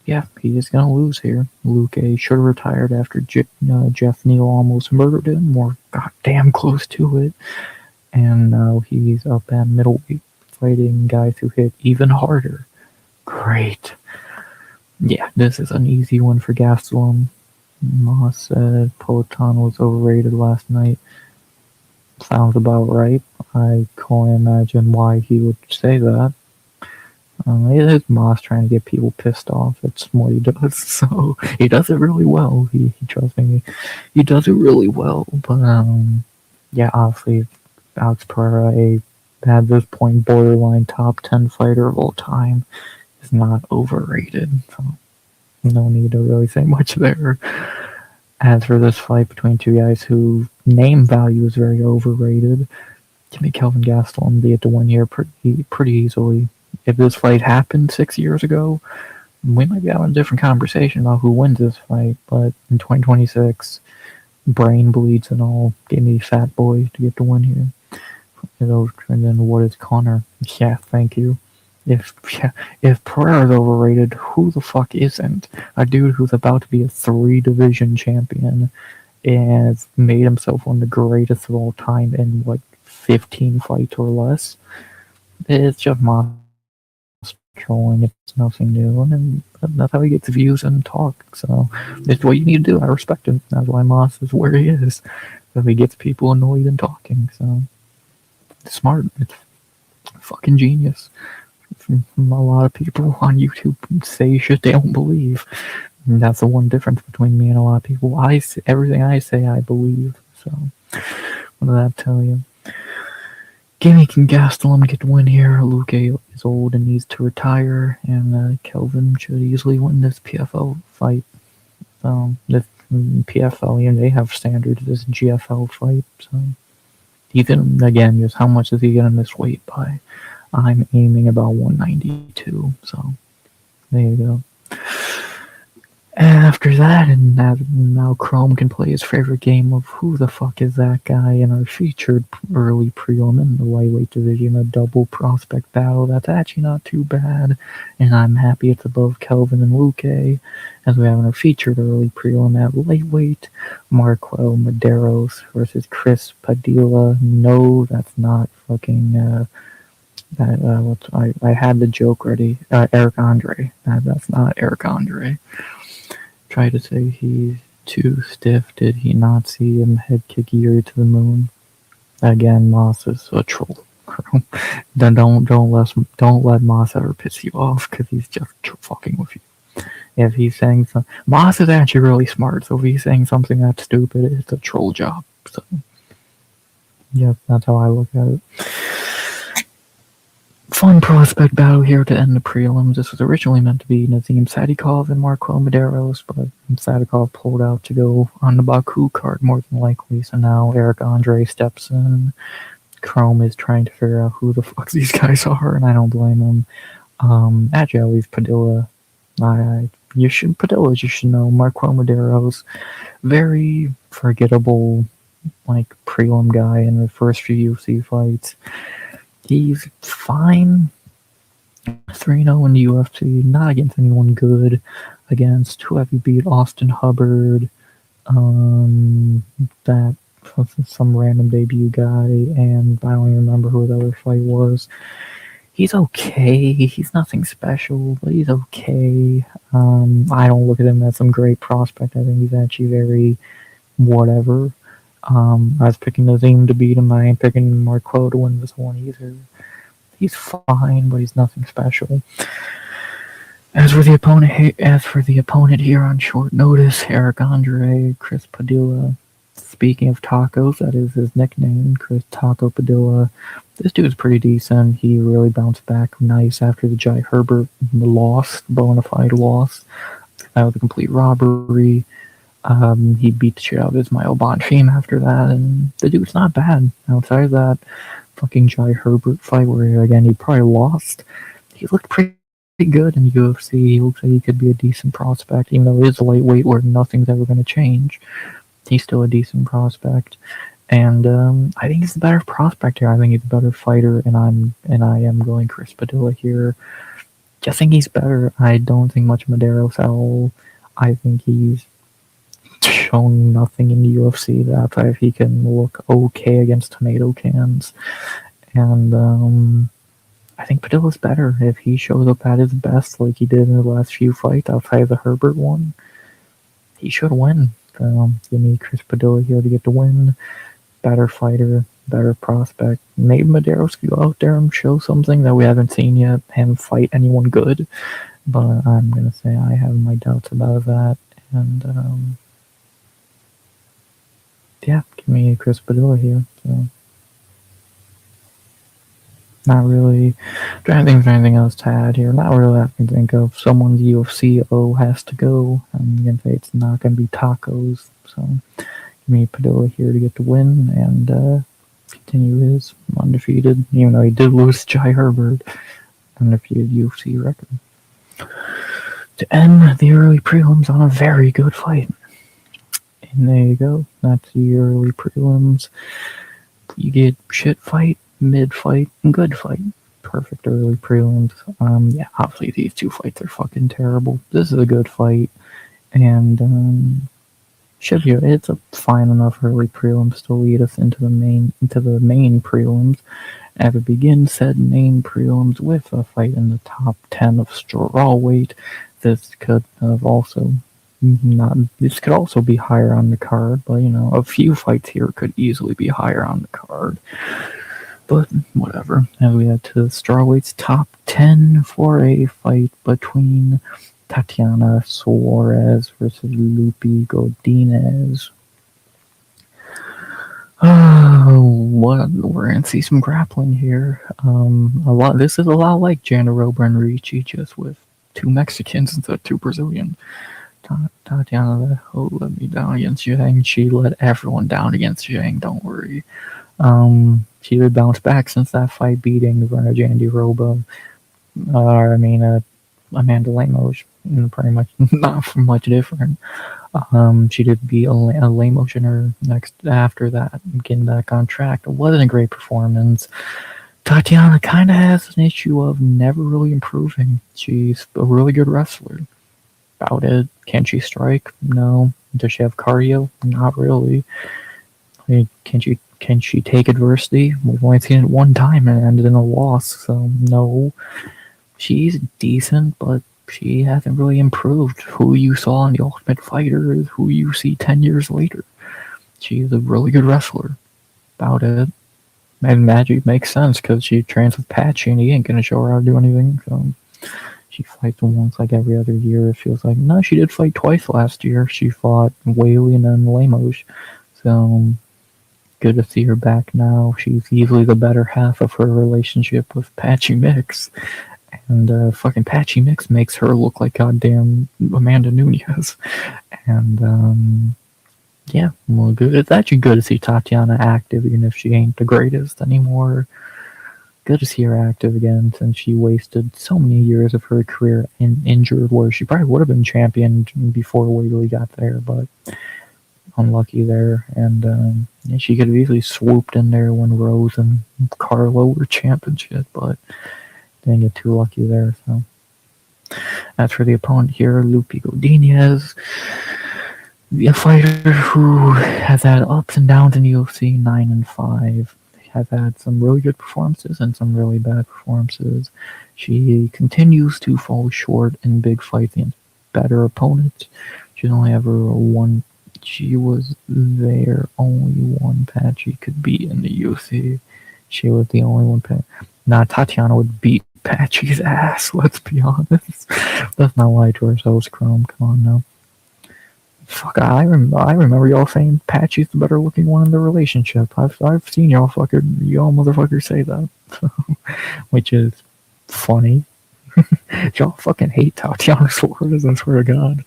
Yeah, he is gonna lose here. Luque should have retired after Jeff Neal almost murdered him, or goddamn close to it. And now he's up at middleweight, fighting guys who hit even harder. Great. Yeah, this is an easy one for Gastelum. Moss said Poatan was overrated last night. Sounds about right. I can't imagine why he would say that. It is Moss trying to get people pissed off. That's what he does. So he does it really well. He trust me, he does it really well. But yeah, obviously Alex Pereira, at this point borderline top 10 fighter of all time, is not overrated. So no need to really say much there. As for this fight between two guys whose name value is very overrated, give me Kelvin Gastelum be it to win here pretty easily. If this fight happened 6 years ago, we might be having a different conversation about who wins this fight. But in 2026, brain bleeds and all. Give me Fat Boy to get the win here. And then what is Connor? Yeah, thank you. If Pereira's overrated, who the fuck isn't? A dude who's about to be a 3-division champion and has made himself one of the greatest of all time in, 15 fights or less. It's just Moss trolling. It's nothing new, and that's how he gets views and talk. So it's what you need to do. I respect him. That's why Moss is where he is. So he gets people annoyed and talking. So it's smart. It's fucking genius. A lot of people on YouTube say shit they don't believe. And that's the one difference between me and a lot of people. Everything I say, I believe. So what does that tell you? Gimme can Gastelum get the win here. Luque is old and needs to retire, and Kelvin should easily win this PFL fight. This PFL, they have standards. This GFL fight, so even again, just how much is he gonna miss weight by? I'm aiming about 192. So there you go. After that, and now Chrome can play his favorite game of who the fuck is that guy in our featured early prelim in the lightweight division, a double prospect battle. That's actually not too bad, and I'm happy it's above Kelvin and Luque, as we have in our featured early prelim at lightweight, Marquel Medeiros versus Chris Padilla. No, that's not fucking, I had the joke ready. Eric Andre. That's not Eric Andre. Tried to say he's too stiff. Did he not see him head kick Yuri to the moon? Again, Moss is a troll. Then don't let Moss ever piss you off because he's just fucking with you. If he's saying something, Moss is actually really smart. So if he's saying something that's stupid, it's a troll job. So yeah, that's how I look at it. Fun prospect battle here to end the prelims. This was originally meant to be Nazim Sadikov and Marquel Medeiros, but Sadikov pulled out to go on the Baku card more than likely, so now Eric Andre steps in. Chrome is trying to figure out who the fuck these guys are, and I don't blame him. Actually, I'll leave Padilla. Padilla, you should know. Marquel Medeiros, very forgettable, prelim guy in the first few UFC fights. He's fine. 3-0 in the UFC, not against anyone good. Against who have you beat? Austin Hubbard, That some random debut guy, and I don't even remember who the other fight was. He's okay. He's nothing special, but he's okay. I don't look at him as some great prospect. I think he's actually very whatever. I was picking Nazim to beat him. I ain't picking Marco to win this one either. He's fine, but he's nothing special. As for the opponent here on short notice, Eric Andre, Chris Padilla. Speaking of tacos, that is his nickname, Chris Taco Padilla. This dude's pretty decent. He really bounced back nice after the Jai Herbert loss, bona fide loss. That was a complete robbery. He beat the shit out of Ismail Bonfim after that, and the dude's not bad. Outside of that fucking Jai Herbert fight where, again, he probably lost, he looked pretty good in UFC. He looks like he could be a decent prospect, even though it is a lightweight where nothing's ever going to change. He's still a decent prospect, and I think he's a better prospect here. I think he's a better fighter, and I am going Chris Padilla here. Just think he's better. I don't think much Medeiros at all. I think he's shown nothing in the UFC that if he can look okay against tomato cans, and I think Padilla's better if he shows up at his best like he did in the last few fights outside of the Herbert one. He should win. Give me Chris Padilla here to get the win. Better fighter, better prospect. Maybe Medeiros could go out there and show something that we haven't seen yet, him fight anyone good. But I'm going to say I have my doubts about that. And, yeah, give me Chris Padilla here. So, not really trying to think of anything else to add here. Not really I can think of. Someone's UFC has to go. I'm going to say it's not going to be tacos. So give me Padilla here to get the win and continue his undefeated, even though he did lose to Jai Herbert, undefeated UFC record. To end the early prelims on a very good fight. And there you go. That's the early prelims. You get shit fight, mid fight, and good fight. Perfect early prelims. Yeah, obviously these two fights are fucking terrible. This is a good fight, and should be. It's a fine enough early prelims to lead us into the main prelims. As we begin said main prelims with a fight in the top 10 of strawweight. This could have also This could also be higher on the card, but a few fights here could easily be higher on the card. But whatever. As we head to strawweight's top 10 for a fight between Tatiana Suarez versus Lupi Godinez. We're gonna see some grappling here. This is a lot like Jandiroba and Ricci, just with two Mexicans instead of two Brazilians. Tatiana let me down against Zhang. She let everyone down against Zhang. Don't worry. She did bounce back since that fight, beating Jandiroba. Amanda Lemos, pretty much not much different. She did beat a Lemos in her next after that, getting back on track. It wasn't a great performance. Tatiana kind of has an issue of never really improving. She's a really good wrestler. About it. Can she strike? No. Does she have cardio? Not really. Can she take adversity? We've only seen it one time and it ended in a loss, so no. She's decent, but she hasn't really improved. Who you saw in The Ultimate Fighter is who you see 10 years later. She's a really good wrestler. About it. And Magic makes sense because she trains with Patchy and he ain't gonna show her how to do anything, so she fights once like every other year. It feels like no, she did fight twice last year. She fought Whaley and then Lemos. So good to see her back now. She's easily the better half of her relationship with Patchy Mix. And fucking Patchy Mix makes her look like goddamn Amanda Nunes. And yeah, well, good. It's actually good to see Tatiana active, even if she ain't the greatest anymore. Good to see her active again, since she wasted so many years of her career injured, where she probably would have been champion before Whaley got there, but unlucky there. And she could have easily swooped in there when Rose and Carlo were championship, but didn't get too lucky there. So as for the opponent here, Lupi Godinez. A fighter who has had ups and downs in UFC 9 and 5, has had some really good performances and some really bad performances. She continues to fall short in big fights against better opponents. She's only ever won. She was their only one Pat she could beat in the UFC. She was the only one Pat. Now Tatiana would beat Patchy's ass. Let's be honest. Let's not lie to ourselves, Chrome. Come on now. Fuck, I remember y'all saying Patchy's the better looking one in the relationship. I've seen y'all motherfuckers say that, which is funny. Y'all fucking hate Tatiana Suarez, I swear to God.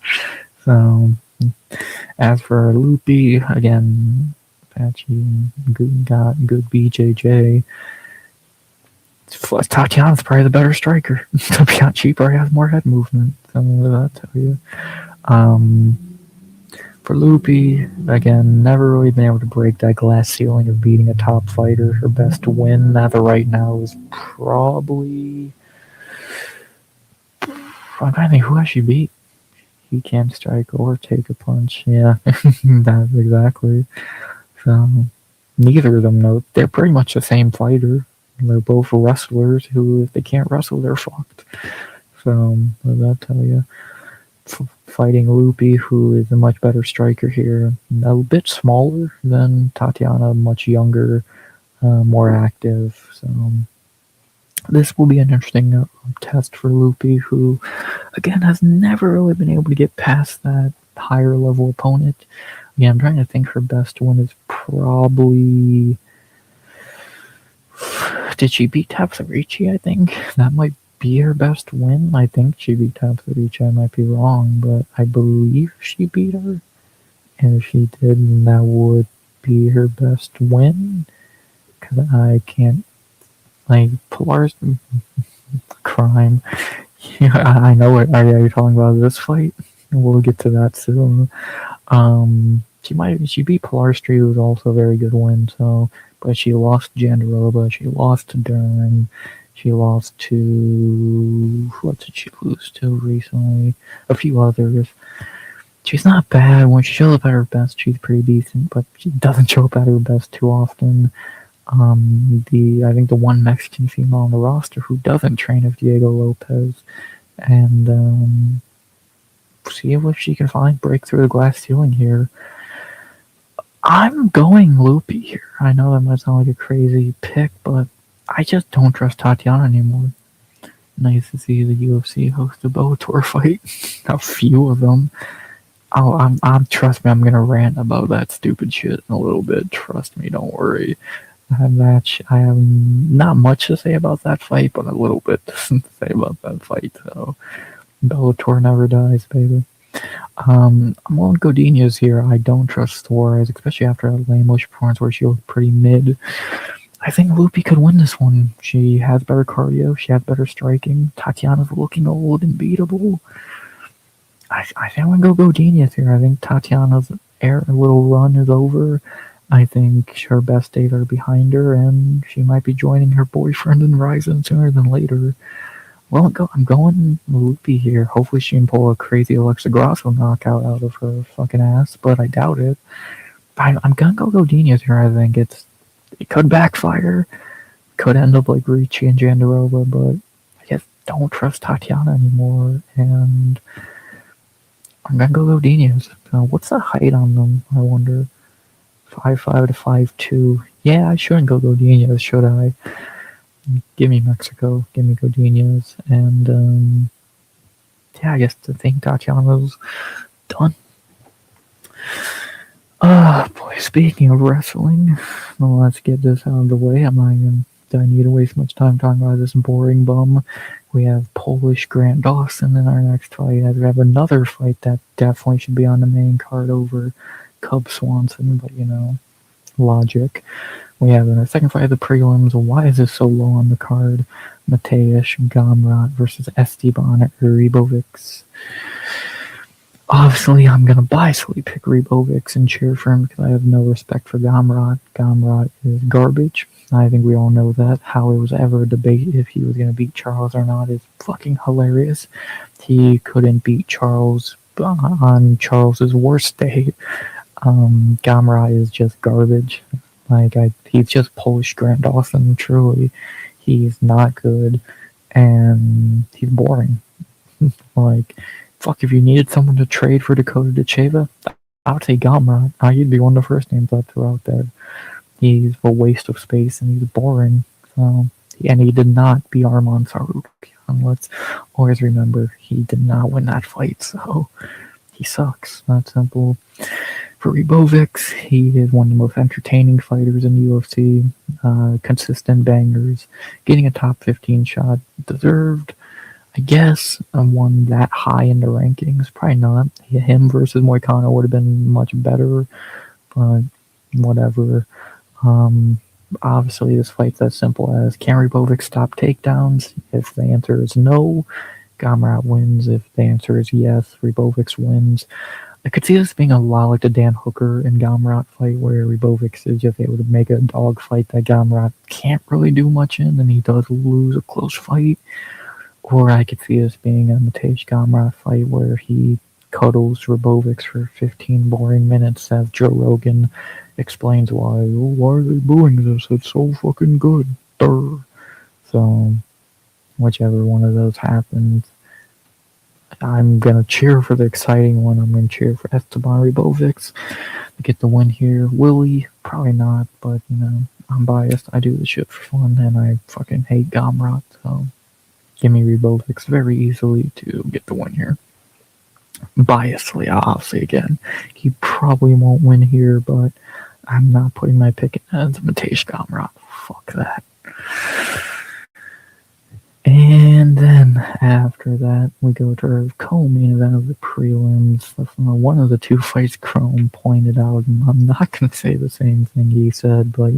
So, as for Loopy, again, Patchy got good BJJ. Tatiana's probably the better striker. To be honest, she probably has more head movement. So what did that tell you? For Loopy, again, never really been able to break that glass ceiling of beating a top fighter. Her best win as of right now is probably... I'm trying to think, who has she beat? He can't strike or take a punch. Yeah, that's exactly. So, neither of them know. They're pretty much the same fighter. They're both wrestlers who, if they can't wrestle, they're fucked. So, what does that tell you? Fighting Loopy, who is a much better striker here. A bit smaller than Tatiana, much younger, more active. So, this will be an interesting test for Loopy, who, again, has never really been able to get past that higher level opponent. Yeah, I'm trying to think her best one is probably... Did she beat Tapsarichi, I think? That might be her best win. I think she beat Tapsarichi. I might be wrong, but I believe she beat her. And if she did, then that would be her best win. Because I can't... Like, Pilar's... Crime. Yeah, I know it. Are you talking about this fight? We'll get to that soon. She beat Pilar Street, who was also a very good win, so... But she lost Jandaroba, she lost to Dern, she lost to... What did she lose to recently? A few others. She's not bad. When she shows up at her best, she's pretty decent, but she doesn't show up at her best too often. I think the one Mexican female on the roster who doesn't train is Diego Lopez. And, see if she can break through the glass ceiling here. I'm going Loopy here. I know that might sound like a crazy pick, but I just don't trust Tatiana anymore. Nice to see the UFC host a Bellator fight. A few of them. Trust me, I'm gonna rant about that stupid shit in a little bit. Trust me, don't worry. I have not much to say about that fight, but a little bit to say about that fight. So, Bellator never dies, baby. I'm on Godinez here. I don't trust Suarez, especially after a lame-ish performance where she looked pretty mid. I think Loopy could win this one. She has better cardio. She has better striking. Tatiana's looking old and beatable. I think I'm going to go Godinez here. I think Tatiana's little run is over. I think her best days are behind her, and she might be joining her boyfriend in Ryzen sooner than later. Well, I'm going Loopy here. Hopefully she can pull a crazy Alexa Grasso knockout out of her fucking ass, but I doubt it. I'm gonna go Godinez here. I think it could backfire. Could end up like Ricci and Jandaroba, but I just don't trust Tatiana anymore, and I'm gonna go Godinez. What's the height on them, I wonder? 5'5" to 5'2". Yeah, I shouldn't go Godinez, should I? Give me Mexico, give me Godinez, and yeah, I guess I think Tatiana's done. Boy, speaking of wrestling, well, let's get this out of the way. Do I need to waste much time talking about this boring bum? We have Polish Grant Dawson in our next fight. We have another fight that definitely should be on the main card over Cub Swanson, but logic. We have in our second fight of the prelims. Why is this so low on the card? Mateusz Gamrot versus Esteban Ribovics. Obviously, I'm going to biasly pick Ribovics and cheer for him because I have no respect for Gamrot. Gamrot is garbage. I think we all know that. How it was ever a debate if he was going to beat Charles or not is fucking hilarious. He couldn't beat Charles on Charles's worst day, Gamrot is just garbage. He's just Polish Grant Dawson, truly. He's not good, and he's boring. Like, fuck, if you needed someone to trade for Dakota Dacheva, I would say Gamrot. He'd be one of the first names I'd throw out there. He's a waste of space, and he's boring. So, and he did not beat Arman Tsarukyan. Let's always remember, he did not win that fight, so he sucks. That's simple. For Ribovics, he is one of the most entertaining fighters in the UFC. Consistent bangers, getting a top 15 shot, deserved. I guess one that high in the rankings, probably not. Him versus Moicano would have been much better, but whatever. Obviously, this fight's as simple as, can Ribovic stop takedowns? If the answer is no, Gamrot wins. If the answer is yes, Ribovic wins. I could see this being a lot like the Dan Hooker and Gamrot fight, where Ribovic is just able to make a dog fight that Gamrot can't really do much in, and he does lose a close fight. Or I could see this being a Matej Gamrot fight where he cuddles Ribovic for 15 boring minutes as Joe Rogan explains why are they booing this? It's so fucking good. Durr. So, whichever one of those happens, I'm going to cheer for the exciting one. I'm going to cheer for Esteban Ribovic to get the win here. Willie, probably not, but, I'm biased. I do this shit for fun, and I fucking hate Gamrot, so give me Ribovic very easily to get the win here. Biasly, I'll say again, he probably won't win here, but I'm not putting my pick in as Matej Gamrot. Fuck that. And then after that, we go to our co-main event of the prelims. One of the two fights Chrome pointed out, and I'm not going to say the same thing he said, but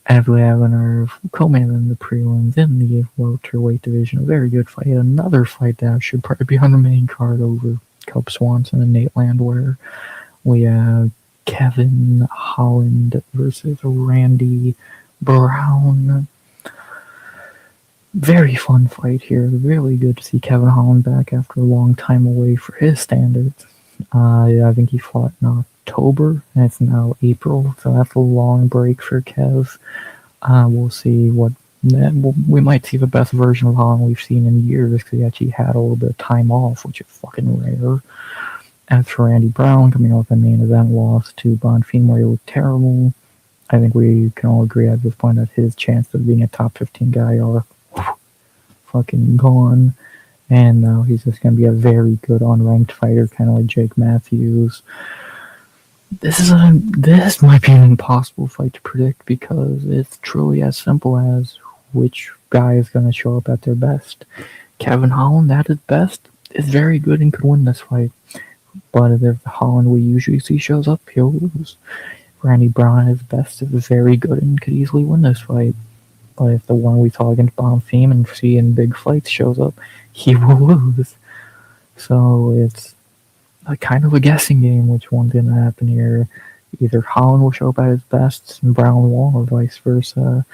as we have in our co-main event of the prelims in the welterweight division, a very good fight. Another fight that should probably be on the main card over Cub Swanson and Nate Landwehr. We have Kevin Holland versus Randy Brown. Very fun fight here. Really good to see Kevin Holland back after a long time away for his standards. I think he fought in October, and it's now April, so that's a long break for Kev. We'll see we might see the best version of Holland we've seen in years, because he actually had a little bit of time off, which is fucking rare. As for Randy Brown, coming off a main event loss to Bonfim, where he looked terrible, I think we can all agree at this point that his chances of being a top 15 guy are fucking gone, and now he's just going to be a very good unranked fighter, kind of like Jake Matthews. This might be an impossible fight to predict, because it's truly as simple as which guy is going to show up at their best. Kevin Holland at his best is very good and could win this fight, but if the Holland we usually see shows up, he'll lose. Randy Brown at his best is very good and could easily win this fight. But if the one we saw against Bonfim and see in big fights shows up, he will lose. So it's a kind of a guessing game which one's going to happen here. Either Holland will show up at his best and Brown won't, or vice versa.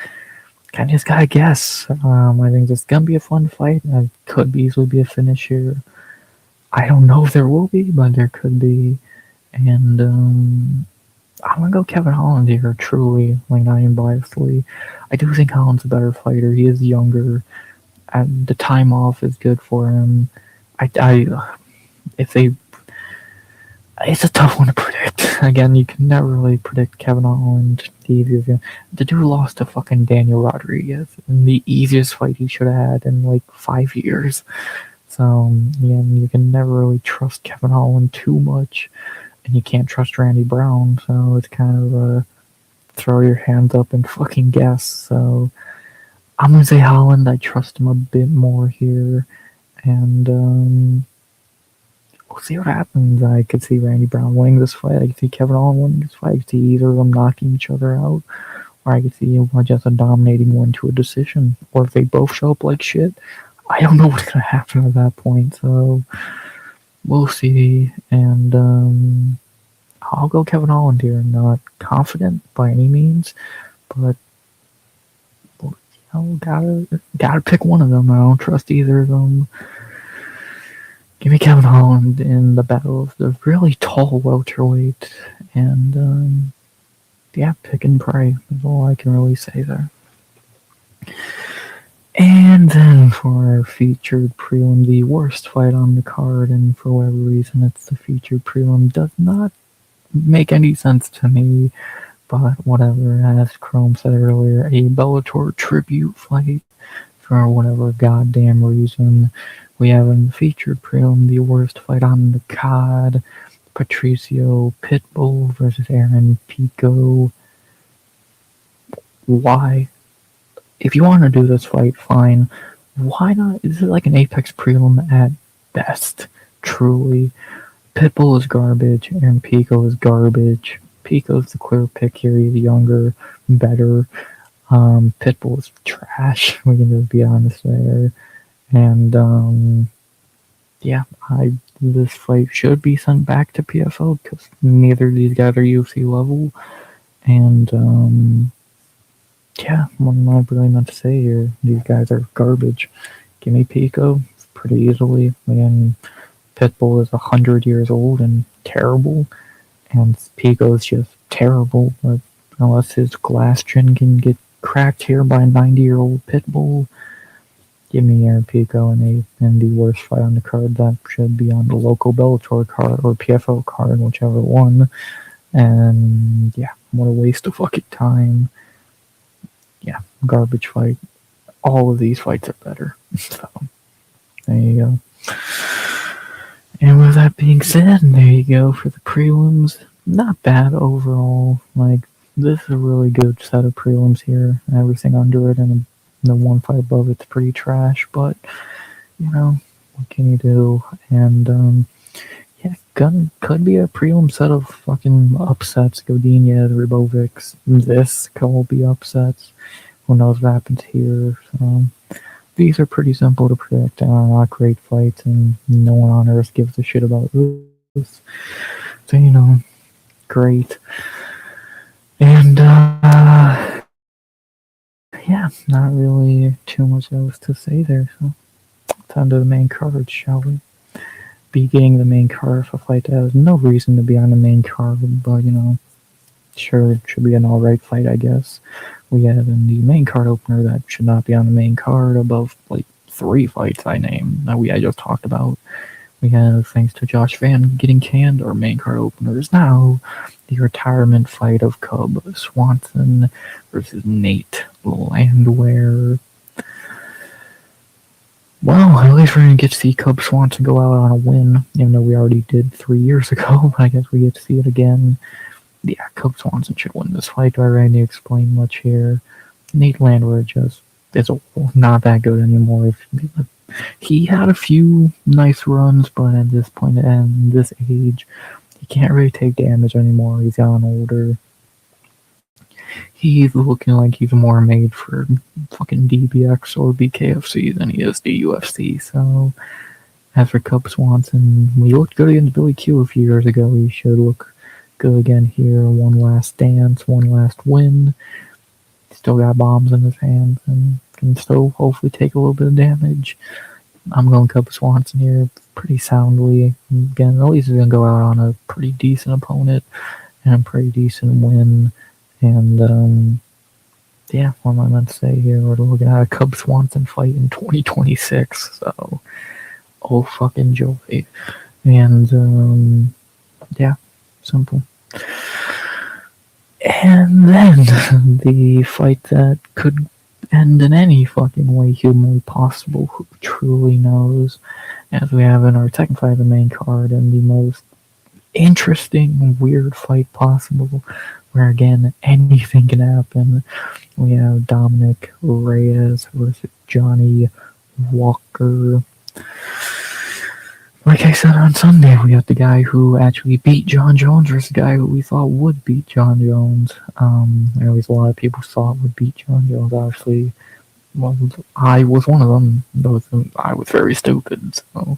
Kind of just gotta guess. I think it's going to be a fun fight. It could easily be a finish here. I don't know if there will be, but there could be. And I'm going to go Kevin Holland here, truly, not even biasedly. I do think Holland's a better fighter. He is younger. And the time off is good for him. It's a tough one to predict. Again, you can never really predict Kevin Holland. The dude lost to fucking Daniel Rodriguez in the easiest fight he should have had in 5 years. So, yeah, you can never really trust Kevin Holland too much. And you can't trust Randy Brown, so it's kind of a throw your hands up and fucking guess. So I'm going to say Holland. I trust him a bit more here. And we'll see what happens. I could see Randy Brown winning this fight. I could see Kevin Holland winning this fight. I could see either of them knocking each other out. Or I could see just a dominating one to a decision. Or if they both show up like shit, I don't know what's going to happen at that point. So we'll see. And I'll go Kevin Holland here. Not confident by any means, but gotta pick one of them. I don't trust either of them. Give me Kevin Holland in the battle of the really tall welterweight, and yeah, pick and pray is all I can really say there. And then for our featured prelim, the worst fight on the card, and for whatever reason it's the featured prelim, does not make any sense to me, but whatever, as Chrome said earlier, a Bellator tribute fight for whatever goddamn reason. We have in the featured prelim the worst fight on the card, Patricio Pitbull versus Aaron Pico. Why? If you want to do this fight, fine. Why not? Is it like an Apex prelim at best? Truly. Pitbull is garbage. Aaron Pico is garbage. Pico's the clear pick here. He's younger, better. Pitbull is trash. We can just be honest there. And yeah, this fight should be sent back to PFL because neither of these guys are UFC level. And yeah, what am I really meant to say here? These guys are garbage. Give me Pico pretty easily. Again, Pitbull is 100 years old and terrible, and Pico is just terrible. But unless his glass chin can get cracked here by a 90-year-old Pitbull, give me Aaron Pico in the worst fight on the card. That should be on the local Bellator card or PFL card, whichever one. And yeah, what a waste of fucking time. Yeah, garbage fight. All of these fights are better. So, there you go. And with that being said, there you go for the prelims. Not bad overall. Like, this is a really good set of prelims here. Everything under it and the one fight above it's pretty trash, but, you know, what can you do? And, yeah, could be a prelim set of fucking upsets. Godinez, Ribovics. This could all be upsets. Who knows what happens here? So, these are pretty simple to predict and are not great fights, and no one on earth gives a shit about this. So, you know, great. And, yeah, not really too much else to say there. So, time to the main card, shall we? Beginning the main card of a fight that has no reason to be on the main card, but, you know, sure, it should be an alright fight, I guess. We have in the main card opener that should not be on the main card above, like, 3 fights I named that I just talked about. We have, thanks to Josh Van getting canned, our main card opener is now the retirement fight of Cub Swanson versus Nate Landwehr. Well, at least we're going to get to see Cub Swanson go out on a win, even though we already did 3 years ago. I guess we get to see it again. Yeah, Cub Swanson should win this fight. Do I really need to explain much here? Nate Landwehr just is not that good anymore. He had a few nice runs, but at this point and this age, he can't really take damage anymore. He's gotten older. He's looking like he's more made for fucking DBX or BKFC than he is the UFC. So, as for Cub Swanson, we looked good against Billy Q a few years ago. He should look good again here. One last dance, one last win. Still got bombs in his hands and can still hopefully take a little bit of damage. I'm going Cub Swanson here pretty soundly. Again, at least he's going to go out on a pretty decent opponent and a pretty decent win. And, yeah, what am I meant to say here? We're looking at a Cub Swanson fight in 2026. So, oh fucking joy. And, yeah, simple. And then the fight that could end in any fucking way humanly possible, who truly knows, as we have in our second fight of the main card, and the most interesting, weird fight possible, where again, anything can happen. We have Dominic Reyes versus Johnny Walker. Like I said on Sunday, we have the guy who actually beat John Jones versus the guy who we thought would beat John Jones. At least a lot of people thought would beat John Jones, obviously. Well, I was one of them. I was very stupid. So,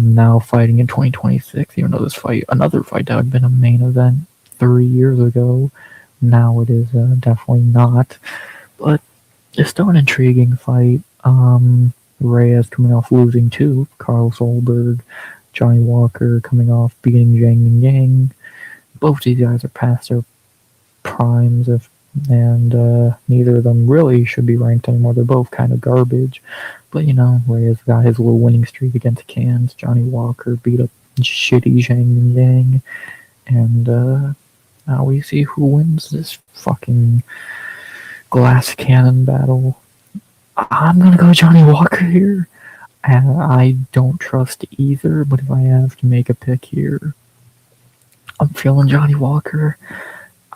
now fighting in 2026, even though another fight that had been a main event 3 years ago, now it is definitely not. But it's still an intriguing fight. Reyes coming off losing to Carl Solberg. Johnny Walker coming off beating Zhang Yang. Both these guys are past their primes, and neither of them really should be ranked anymore. They're both kind of garbage. But, Reyes got his little winning streak against Cairns. Johnny Walker beat up shitty Zhang Yang. And now we see who wins this fucking glass cannon battle. I'm gonna go Johnny Walker here. I don't trust either, but if I have to make a pick here, I'm feeling Johnny Walker.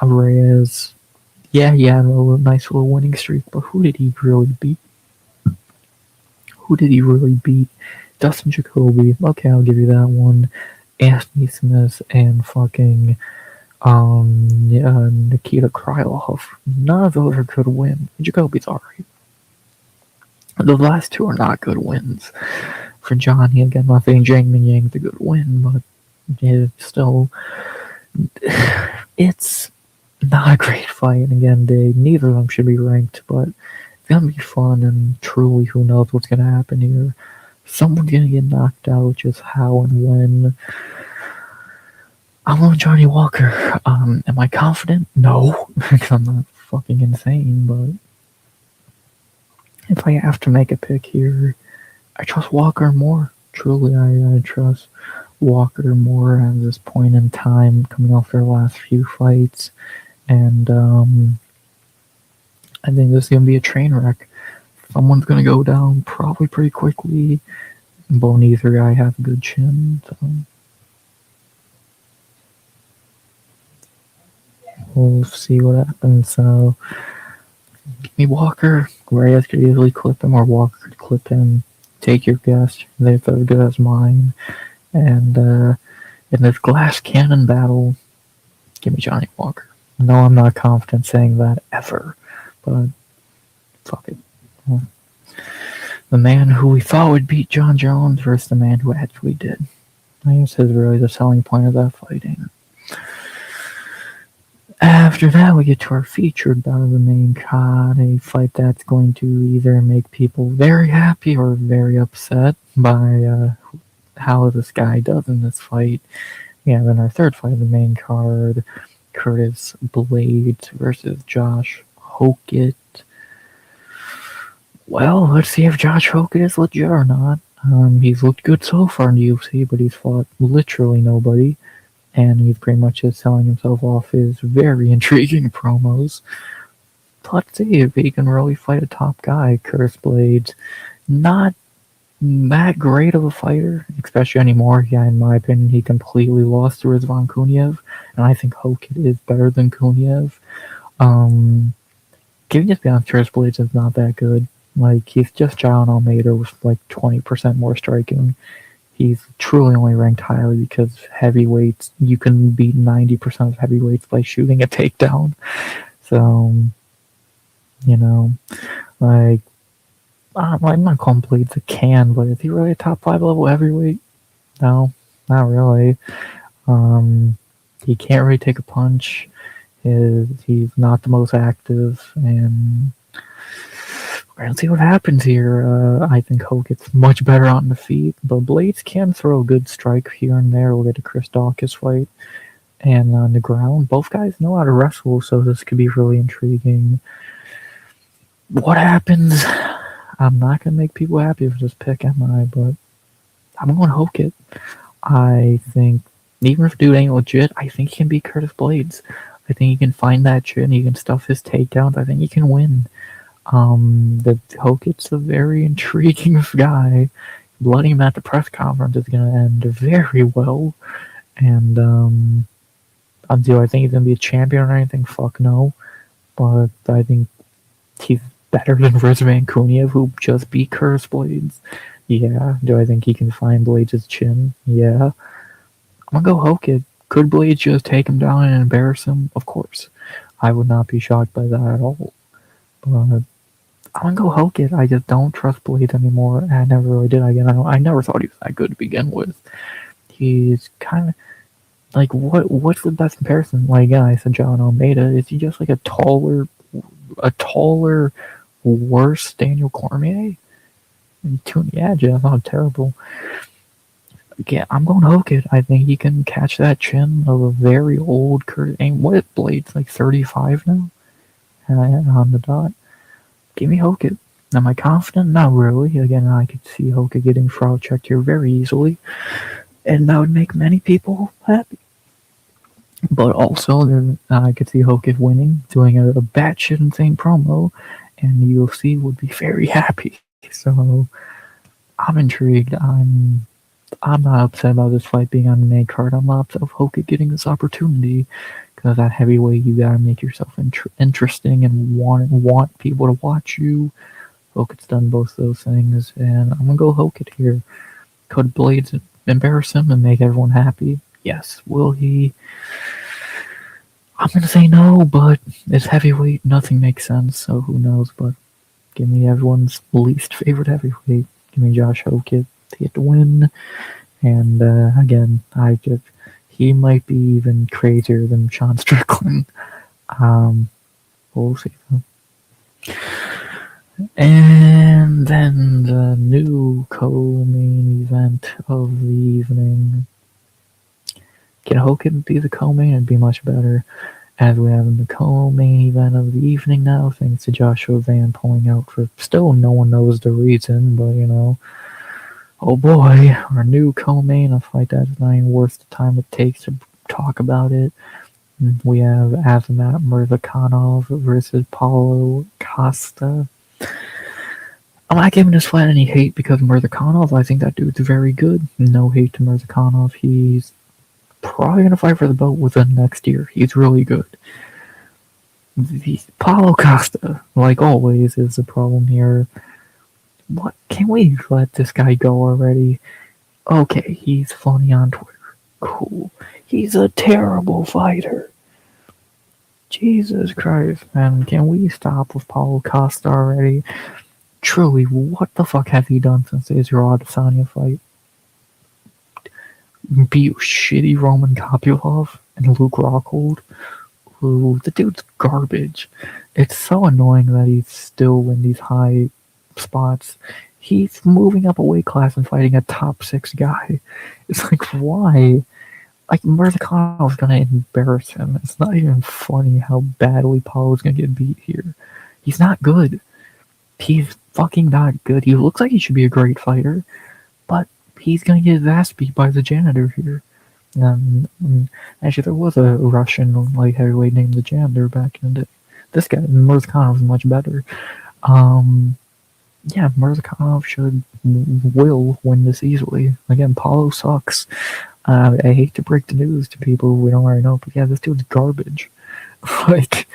Reyes, yeah, a nice little winning streak, but who did he really beat? Dustin Jacoby. Okay, I'll give you that one. Anthony Smith and fucking Nikita Krylov. None of those are good wins. Jacoby's alright. The last two are not good wins for Johnny. Again, not saying Zhang Yang's a good win, but it's still, it's not a great fight. And again, neither of them should be ranked, but it's gonna be fun. And truly, who knows what's gonna happen here? Someone's gonna get knocked out. Just how and when? I'm on Johnny Walker. Am I confident? No, because I'm not fucking insane, but if I have to make a pick here, I trust Walker more. Truly, I trust Walker more at this point in time, coming off their last few fights. And I think this is going to be a train wreck. Someone's going to go down probably pretty quickly. But neither guy have a good chin, so we'll see what happens. So, give me Walker. Reyes could easily clip him, or Walker could clip him. Take your guess. They're as good as mine. And in this glass cannon battle, give me Johnny Walker. No, I'm not confident saying that ever, but fuck it. The man who we thought would beat John Jones versus the man who actually did. I guess is really the selling point of that fighting. After that, we get to our featured bout of the main card, a fight that's going to either make people very happy or very upset by how this guy does in this fight. Yeah, then our third fight of the main card, Curtis Blades versus Josh Hokett. Well, let's see if Josh Hokett is legit or not. He's looked good so far in the UFC, but he's fought literally nobody. And he's pretty much just selling himself off his very intriguing promos. Let's see if he can really fight a top guy. Curtis Blades, not that great of a fighter, especially anymore. Yeah, in my opinion, he completely lost to Rizvan Kuniev, and I think Hokett is better than Kuniev. Can you just be honest, Curtis Blades is not that good. Like, he's just John Almeida with like 20% more striking. He's truly only ranked highly because heavyweights, you can beat 90% of heavyweights by shooting a takedown. So, like, I'm not calling Blades a can, but is he really a top 5 level heavyweight? No, not really. He can't really take a punch. He's not the most active, and we're going to see what happens here. I think Hokett's much better on the feet, but Blades can throw a good strike here and there. We'll get a Chris Dawkins fight. And on the ground, both guys know how to wrestle, so this could be really intriguing. What happens? I'm not going to make people happy with this pick, am I? But I'm going Hokett. I think, even if dude ain't legit, I think he can beat Curtis Blades. I think he can find that chin, he can stuff his takedowns. I think he can win. The Hokett's a very intriguing guy. Blooding him at the press conference is going to end very well. And do I think he's going to be a champion or anything? Fuck no. But I think he's better than Rizvan Kuniev, who just beat Curtis Blades. Yeah. Do I think he can find Blades' chin? Yeah. I'm going to go Hokett. Could Blades just take him down and embarrass him? Of course. I would not be shocked by that at all. But I'm going to go Hokett. I just don't trust Blades anymore. I never really did. Again, I never thought he was that good to begin with. He's kind of like, what's the best comparison? Like, again, I said John Almeida. Is he just like a taller, worse Daniel Cormier? Yeah, Jeff, not terrible. Yeah, I'm going Hogan. I think he can catch that chin of a very old Kurt. And what Blade's like 35 now? On the dot. Give me Hogan. Am I confident? Not really. Again, I could see Hogan getting fraud checked here very easily, and that would make many people happy. But also, I could see Hogan winning, doing a batshit insane promo, and the UFC would be very happy. So I'm intrigued. I'm not upset about this fight being on the main card. I'm not upset with Hogan getting this opportunity because at heavyweight you gotta make yourself interesting and want people to watch you. Hogan's done both those things, and I'm gonna go Hogan here. Could Blades embarrass him and make everyone happy? Yes. Will he? I'm gonna say no, but it's heavyweight. Nothing makes sense, so who knows? But give me everyone's least favorite heavyweight. Give me Josh Hogan to get the win. And again, he might be even crazier than Sean Strickland. We'll see. And then the new co-main event of the evening. Can Hogan be the co-main? It'd be much better. As we have in the co-main event of the evening now, thanks to Joshua Van pulling out for still no one knows the reason, but you know. Oh boy, our new co-main, a fight that's not even worth the time it takes to talk about it. We have Azamat Murzakanov versus Paulo Costa. I'm not giving this fight any hate because Murzakanov, I think that dude's very good. No hate to Murzakanov. He's probably going to fight for the belt within next year. He's really good. Paulo Costa, like always, is the problem here. What? Can we let this guy go already? Okay, he's funny on Twitter. Cool. He's a terrible fighter. Jesus Christ, man. Can we stop with Paulo Costa already? Truly, what the fuck have he done since the Israel Adesanya fight? Beat shitty Roman Kopylov and Luke Rockhold. Ooh, the dude's garbage. It's so annoying that he's still in these high spots. He's moving up a weight class and fighting a top 6 guy. It's like, why? Like, Murzakanov is gonna embarrass him. It's not even funny how badly Paulo's gonna get beat here. He's not good. He's fucking not good. He looks like he should be a great fighter, but he's gonna get his ass beat by the janitor here. Actually, there was a Russian light heavyweight named the janitor back in the day. This guy, Murzakanov, is much better. Yeah, Murzakanov will win this easily. Again, Paulo sucks. I hate to break the news to people we don't already know, but yeah, this dude's garbage. Like,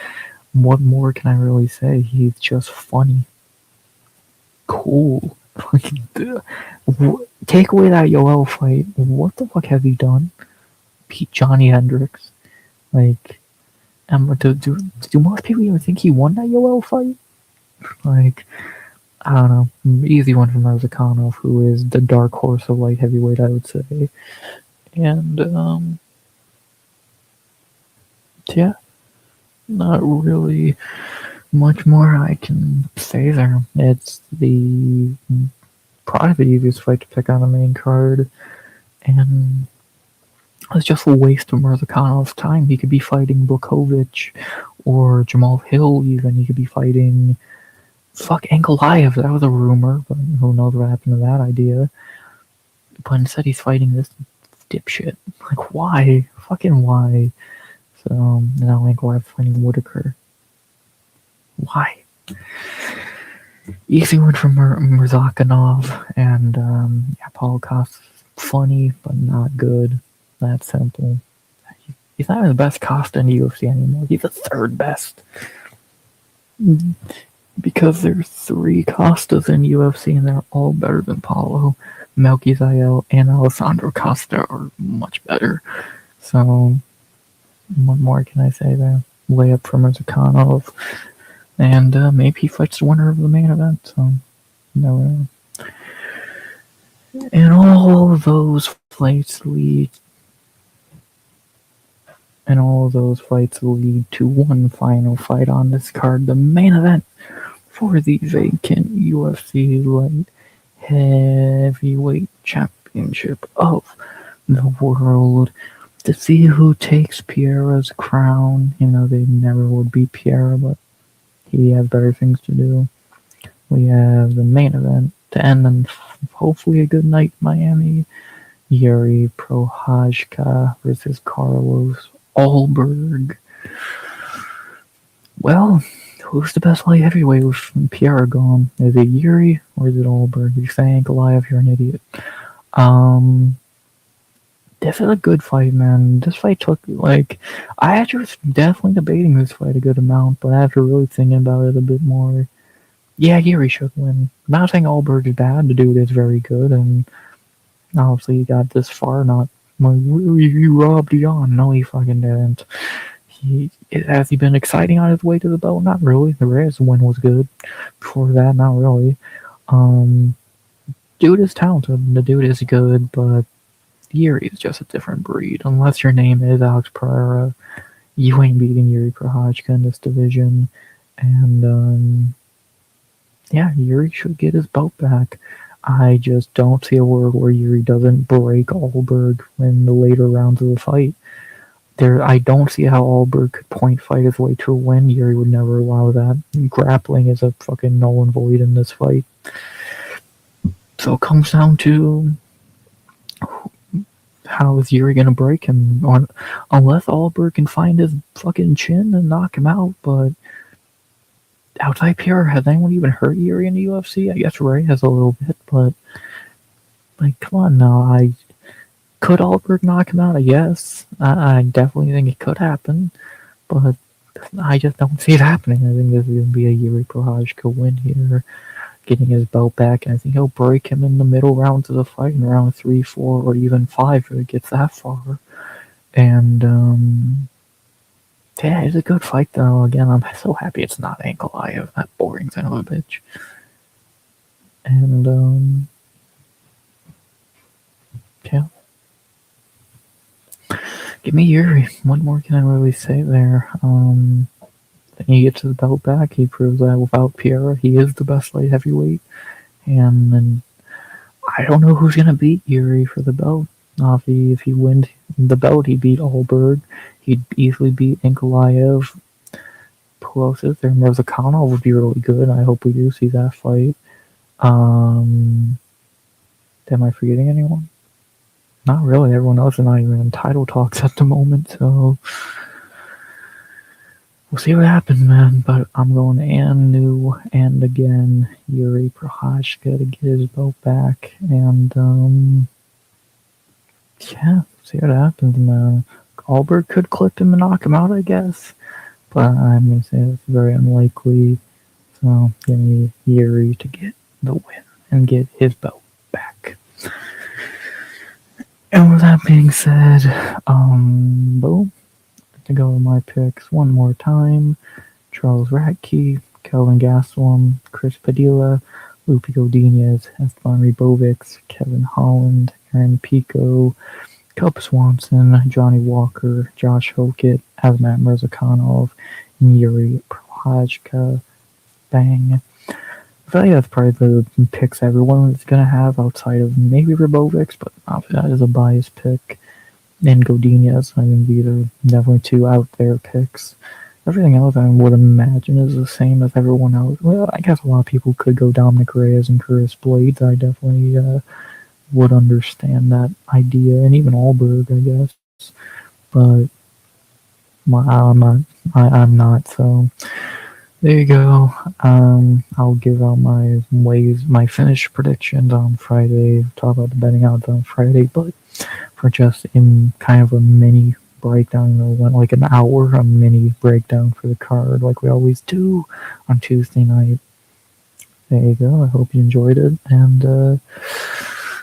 what more can I really say? He's just funny. Cool. Like, take away that Yoel fight. What the fuck have you done? Beat Johnny Hendricks. Like, do most people even think he won that Yoel fight? Like, I don't know. Easy one from Murzakanov, who is the dark horse of light heavyweight, I would say. And, yeah. Not really much more I can say there. It's probably the easiest fight to pick on the main card. And it's just a waste of Murzakonov's time. He could be fighting Blakovic or Jamal Hill even. He could be fighting Ankalaev. That was a rumor, but who knows what happened to that idea. But instead he's fighting this dipshit. Like, why? Fucking why? So now Ankalaev fighting Whitaker. Why? Easy one from Murzakanov. And yeah, Paulo Costa's funny, but not good. That simple. He's not even the best Costa in the UFC anymore. He's the third best. Because there's 3 Costas in UFC and they're all better than Paulo. Melky Zayel and Alessandro Costa are much better. So, what more can I say there? Layup from Murzakanov. And maybe he fights the winner of the main event. So, no. And all those fights lead to one final fight on this card, the main event for the vacant UFC light heavyweight championship of the world to see who takes Pierre's crown. They never would beat Pierre, but he has better things to do. We have the main event to end on hopefully a good night in Miami. Yuri Prohajka versus Carlos Ulberg. Well, who's the best light heavyweight with Pierre gone? Is it Yuri or is it Ulberg? If you say Ankalaev, you're an idiot. This is a good fight, man. This fight took, I actually was definitely debating this fight a good amount, but after really thinking about it a bit more, yeah, Yuri should win. I'm not saying Ulberg is bad. The dude is very good, and obviously he got this far, not, he robbed Jan. No, he fucking didn't. Has he been exciting on his way to the belt? Not really. The Reyes win was good. Before that, not really. Dude is talented. The dude is good, but Yuri is just a different breed. Unless your name is Alex Pereira, you ain't beating Yuri Prohajka in this division. And, yeah, Yuri should get his belt back. I just don't see a world where Yuri doesn't break Ulberg in the later rounds of the fight. I don't see how Ulberg could point fight his way to a win. Yuri would never allow that. Grappling is a fucking null and void in this fight. So it comes down to how is Yuri gonna break him? Unless Ulberg can find his fucking chin and knock him out, but outside Pierre, has anyone even hurt Yuri in the UFC? I guess Ray has a little bit, but come on now. Could Ulberg knock him out? I guess. I definitely think it could happen, but I just don't see it happening. I think this is going to be a Yuri Prohajka win here, getting his belt back, and I think he'll break him in the middle rounds of the fight, in round 3, 4, or even 5 if it gets that far. And, yeah, it's a good fight, though. Again, I'm so happy it's not Ankalaev, that boring son of a bitch. And, yeah. Give me Yuri. What more can I really say there? Then he gets his belt back. He proves that without Pierre, he is the best light heavyweight. And then I don't know who's gonna beat Yuri for the belt. If he wins the belt, he beat Ulberg. He'd easily beat Ankalaev. Who else is there? Mirzakhanov would be really good. I hope we do see that fight. Am I forgetting anyone? Not really. Everyone else is not even in title talks at the moment, so we'll see what happens, man. But I'm going Anu and again Yuri Prohajka to get his belt back, and yeah, see what happens, man. Ulberg could clip him and knock him out, I guess, but I'm gonna say it's very unlikely. So give me Yuri to get the win and get his belt back. And with that being said, boom, to go with my picks one more time. Charles Radke, Kelvin Gastelum, Chris Padilla, Lupe Godinez, Esteban Ribovics, Kevin Holland, Aaron Pico, Cub Swanson, Johnny Walker, Josh Hokett, Azmat Mirzakhanov, and Yuri Prohajka. Bang. I feel like that's probably the picks everyone is going to have outside of maybe Ribovics, but obviously that is a biased pick. And Godinez, I think these are definitely two out there picks. Everything else I would imagine is the same as everyone else. Well, I guess a lot of people could go Dominic Reyes and Curtis Blades. I definitely would understand that idea, and even Ulberg, I guess. But I'm not, so there you go. I'll give out my finished predictions on Friday. Talk about the betting odds on Friday, but for just in kind of a mini breakdown, went like an hour, a mini breakdown for the card, like we always do on Tuesday night. There you go. I hope you enjoyed it, and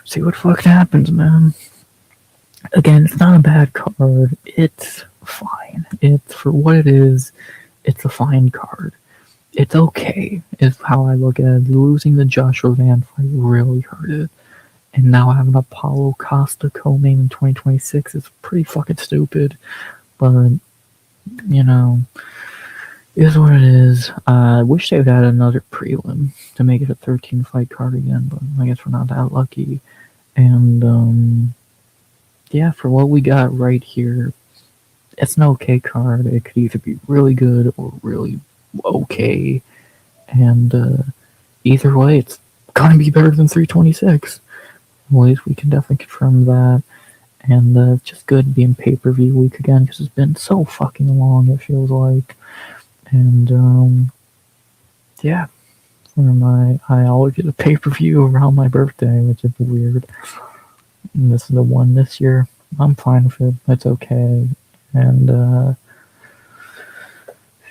see what fucking happens, man. Again, it's not a bad card. It's fine. It's for what it is. It's a fine card. It's okay, is how I look at it. Losing the Joshua Van fight really hurt it. And now having Apollo Costa co-main in 2026 is pretty fucking stupid. But, is what it is. I wish they would add another prelim to make it a 13 fight card again, but I guess we're not that lucky. And yeah, for what we got right here, it's an okay card. It could either be really good or really okay, and either way, it's gonna be better than 326. At least we can definitely confirm that. And it's just good being pay-per-view week again because it's been so fucking long. It feels like, and yeah, I always get a pay-per-view around my birthday, which is weird. And this is the one this year. I'm fine with it. It's okay. And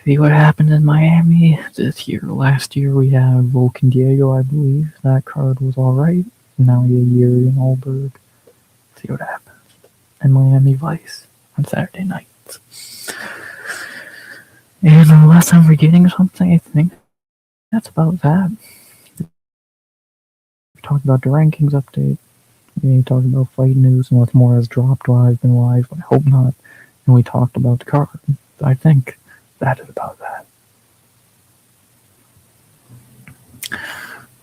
see what happened in Miami this year. Last year we had Volkan Diego, I believe. That card was alright. Now we have Yuri and Alberg. See what happens. And Miami Vice on Saturday nights. And unless I'm forgetting something, I think that's about that. We talked about the rankings update. We talked about fight news and what more has dropped while I've been live, but I hope not. And we talked about the card. I think that is about that.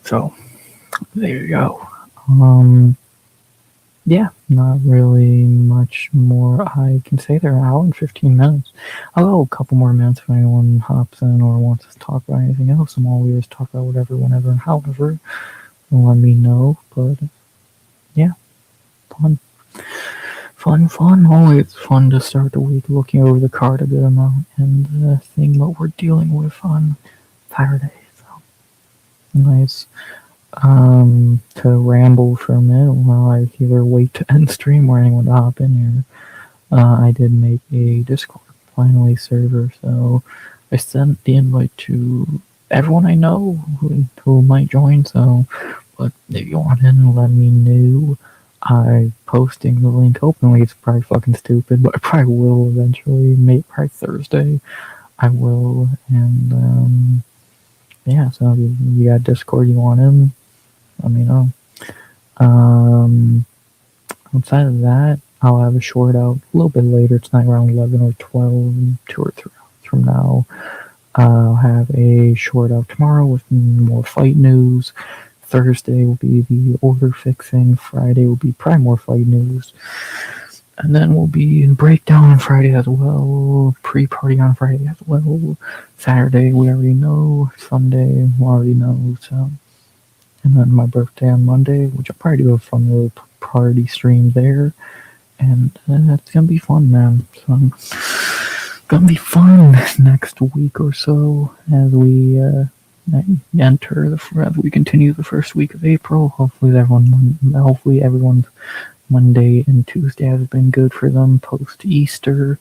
So, there you go. Yeah, not really much more I can say there. An hour and 15 minutes. I'll go a couple more minutes if anyone hops in or wants to talk about anything else. I'm all ears, talk about whatever, whenever, and however. Let me know. But yeah, fun. Always fun to start the week looking over the card a good amount and seeing what we're dealing with on Saturday. So nice. To ramble for a minute while I either wait to end stream or anyone to hop in here. I did make a Discord finally server, so I sent the invite to everyone I know who might join. So, but if you want in, let me know. I'm posting the link openly. It's probably fucking stupid, but I probably will eventually. Maybe probably Thursday. I will, and yeah. So if you got Discord you want in, let me know. Outside of that, I'll have a short out a little bit later tonight, around 11 or 12, 2 or 3 hours from now. I'll have a short out tomorrow with more fight news. Thursday will be the order fixing. Friday will be probably more fight news. And then we'll be in breakdown on Friday as well. Pre-party on Friday as well. Saturday we already know. Sunday we already know. So, and then my birthday on Monday, which I'll probably do a fun little party stream there. And it's gonna be fun, man. So gonna be fun next week or so as we as we continue the first week of April. Hopefully everyone's Monday and Tuesday has been good for them post Easter,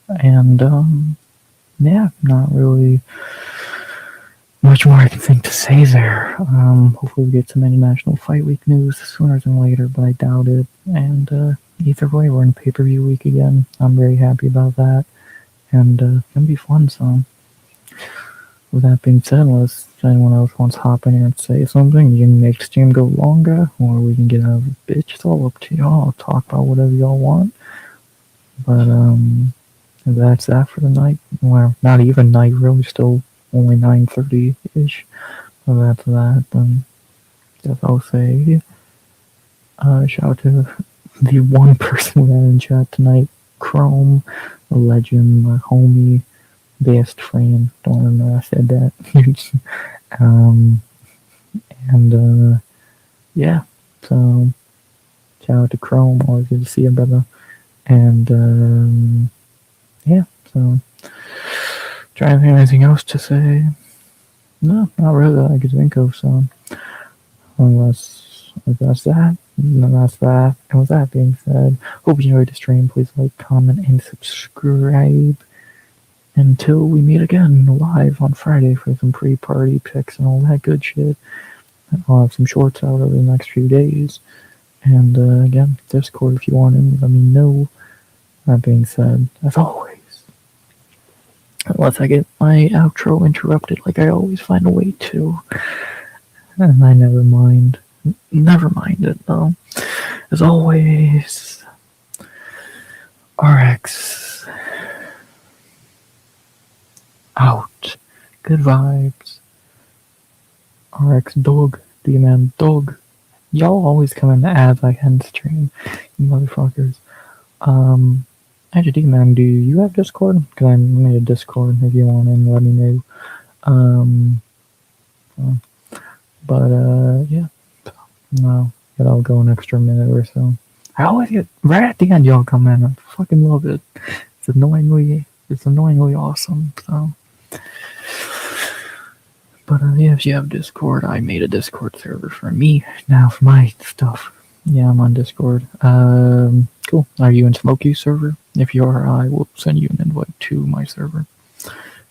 and yeah, not really much more I can think to say there. Hopefully we get some International Fight Week news sooner than later, but I doubt it. And either way, we're in pay-per-view week again. I'm very happy about that, and it's gonna be fun. So, with that being said, unless anyone else wants to hop in here and say something, you can make the stream go longer, or we can get out of the bitch. It's all up to y'all. I'll talk about whatever y'all want. But that's that for the night. Well, not even night, really. Still only 9:30-ish. So that's that. Then guess I'll say shout out to the one person we had in chat tonight, Chrome, a legend, my homie, best friend. Don't even know I said that. And yeah, so shout out to Chrome. Always good to see you, brother. And yeah, so trying to think of anything else to say. No, not really that I could think of. So unless that's that, and that's that. And with that being said, hope you enjoyed the stream. Please like, comment, and subscribe. Until we meet again live on Friday for some pre-party pics and all that good shit. I'll have some shorts out over the next few days. And again, Discord if you want in, let me know. That being said, as always, unless I get my outro interrupted like I always find a way to, and I never mind it though. As always, RX. Out. Good vibes. RX dog. D-man dog. Y'all always come in the ads like end stream. You motherfuckers. Actually, D-man, do you have Discord? Because I made a Discord if you want in, let me know. Uh, yeah. No, I'll go an extra minute or so. I always get right at the end. Y'all come in. I fucking love it. It's annoyingly awesome. So, but yeah, if you have Discord, I made a Discord server for me now for my stuff. Yeah, I'm on Discord. Cool. Are you in Smokey's server? If you are, I will send you an invite to my server.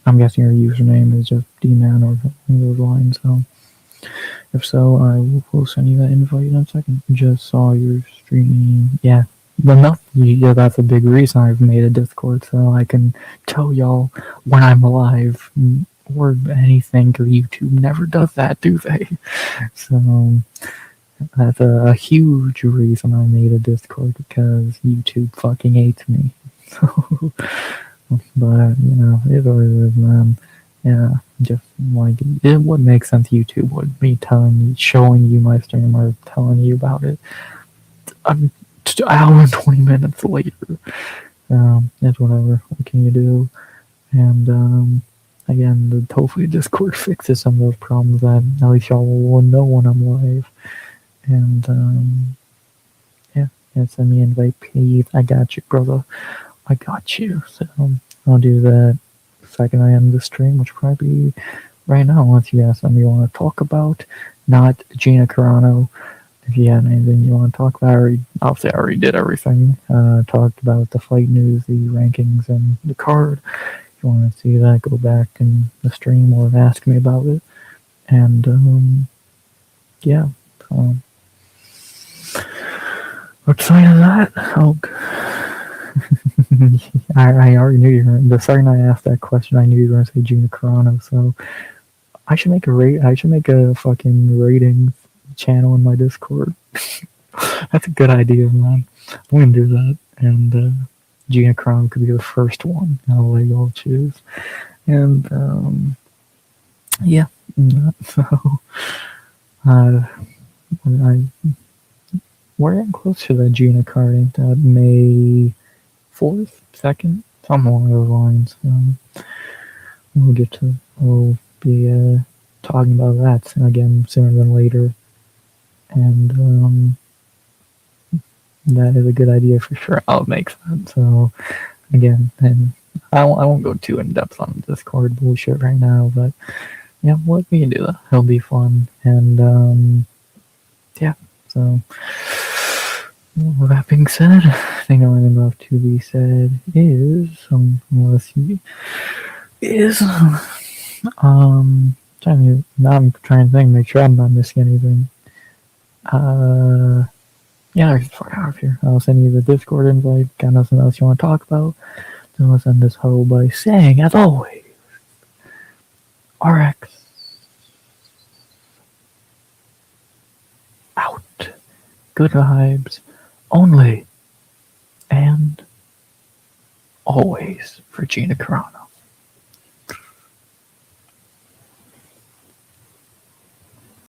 I'm guessing your username is just dman or something those lines. So, if so, I will send you that invite in a second. Just saw your stream. Yeah, yeah, that's a big reason I've made a Discord so I can tell y'all when I'm alive or anything. Because YouTube never does that, do they? So that's a huge reason I made a Discord because YouTube fucking hates me. So, but it's what it is, man. Yeah, just like it would make sense. YouTube would be showing you my stream or telling you about it. I'm an hour and 20 minutes later. It's whatever. What can you do? And again, hopefully Discord fixes some of those problems that at least y'all will know when I'm live. And yeah, send me an invite, please. I got you, brother. I got you. So I'll do that second I end the stream, which probably right now, unless you have something you want to talk about. Not Gina Carano. If you have anything you want to talk about, obviously I already did everything. Talked about the fight news, the rankings, and the card. If you want to see that, go back in the stream or ask me about it. And yeah, so outside of that, I already knew you were. The second I asked that question, I knew you were going to say Gina Carano. So I should make a fucking ratings channel in my Discord. That's a good idea, man. I'm gonna do that, and Gina Carano could be the first one. I'll let y'all choose. And yeah, so we're getting close to the Gina card, ain't that? May 4th, 2nd, something along those lines. We'll be talking about that again sooner than later. And that is a good idea for sure. I'll make that. So again, and I won't go too in depth on Discord bullshit right now, but yeah, what we can do that. It'll be fun. And yeah, so with that being said, I think the only thing left to be said is I'm trying to think, make sure I'm not missing anything. Yeah, just fuck out of here. I'll send you the Discord invite. Got nothing else you want to talk about? Then let's end this hoe by saying, as always, RX out. Good vibes only and always for Gina Carano.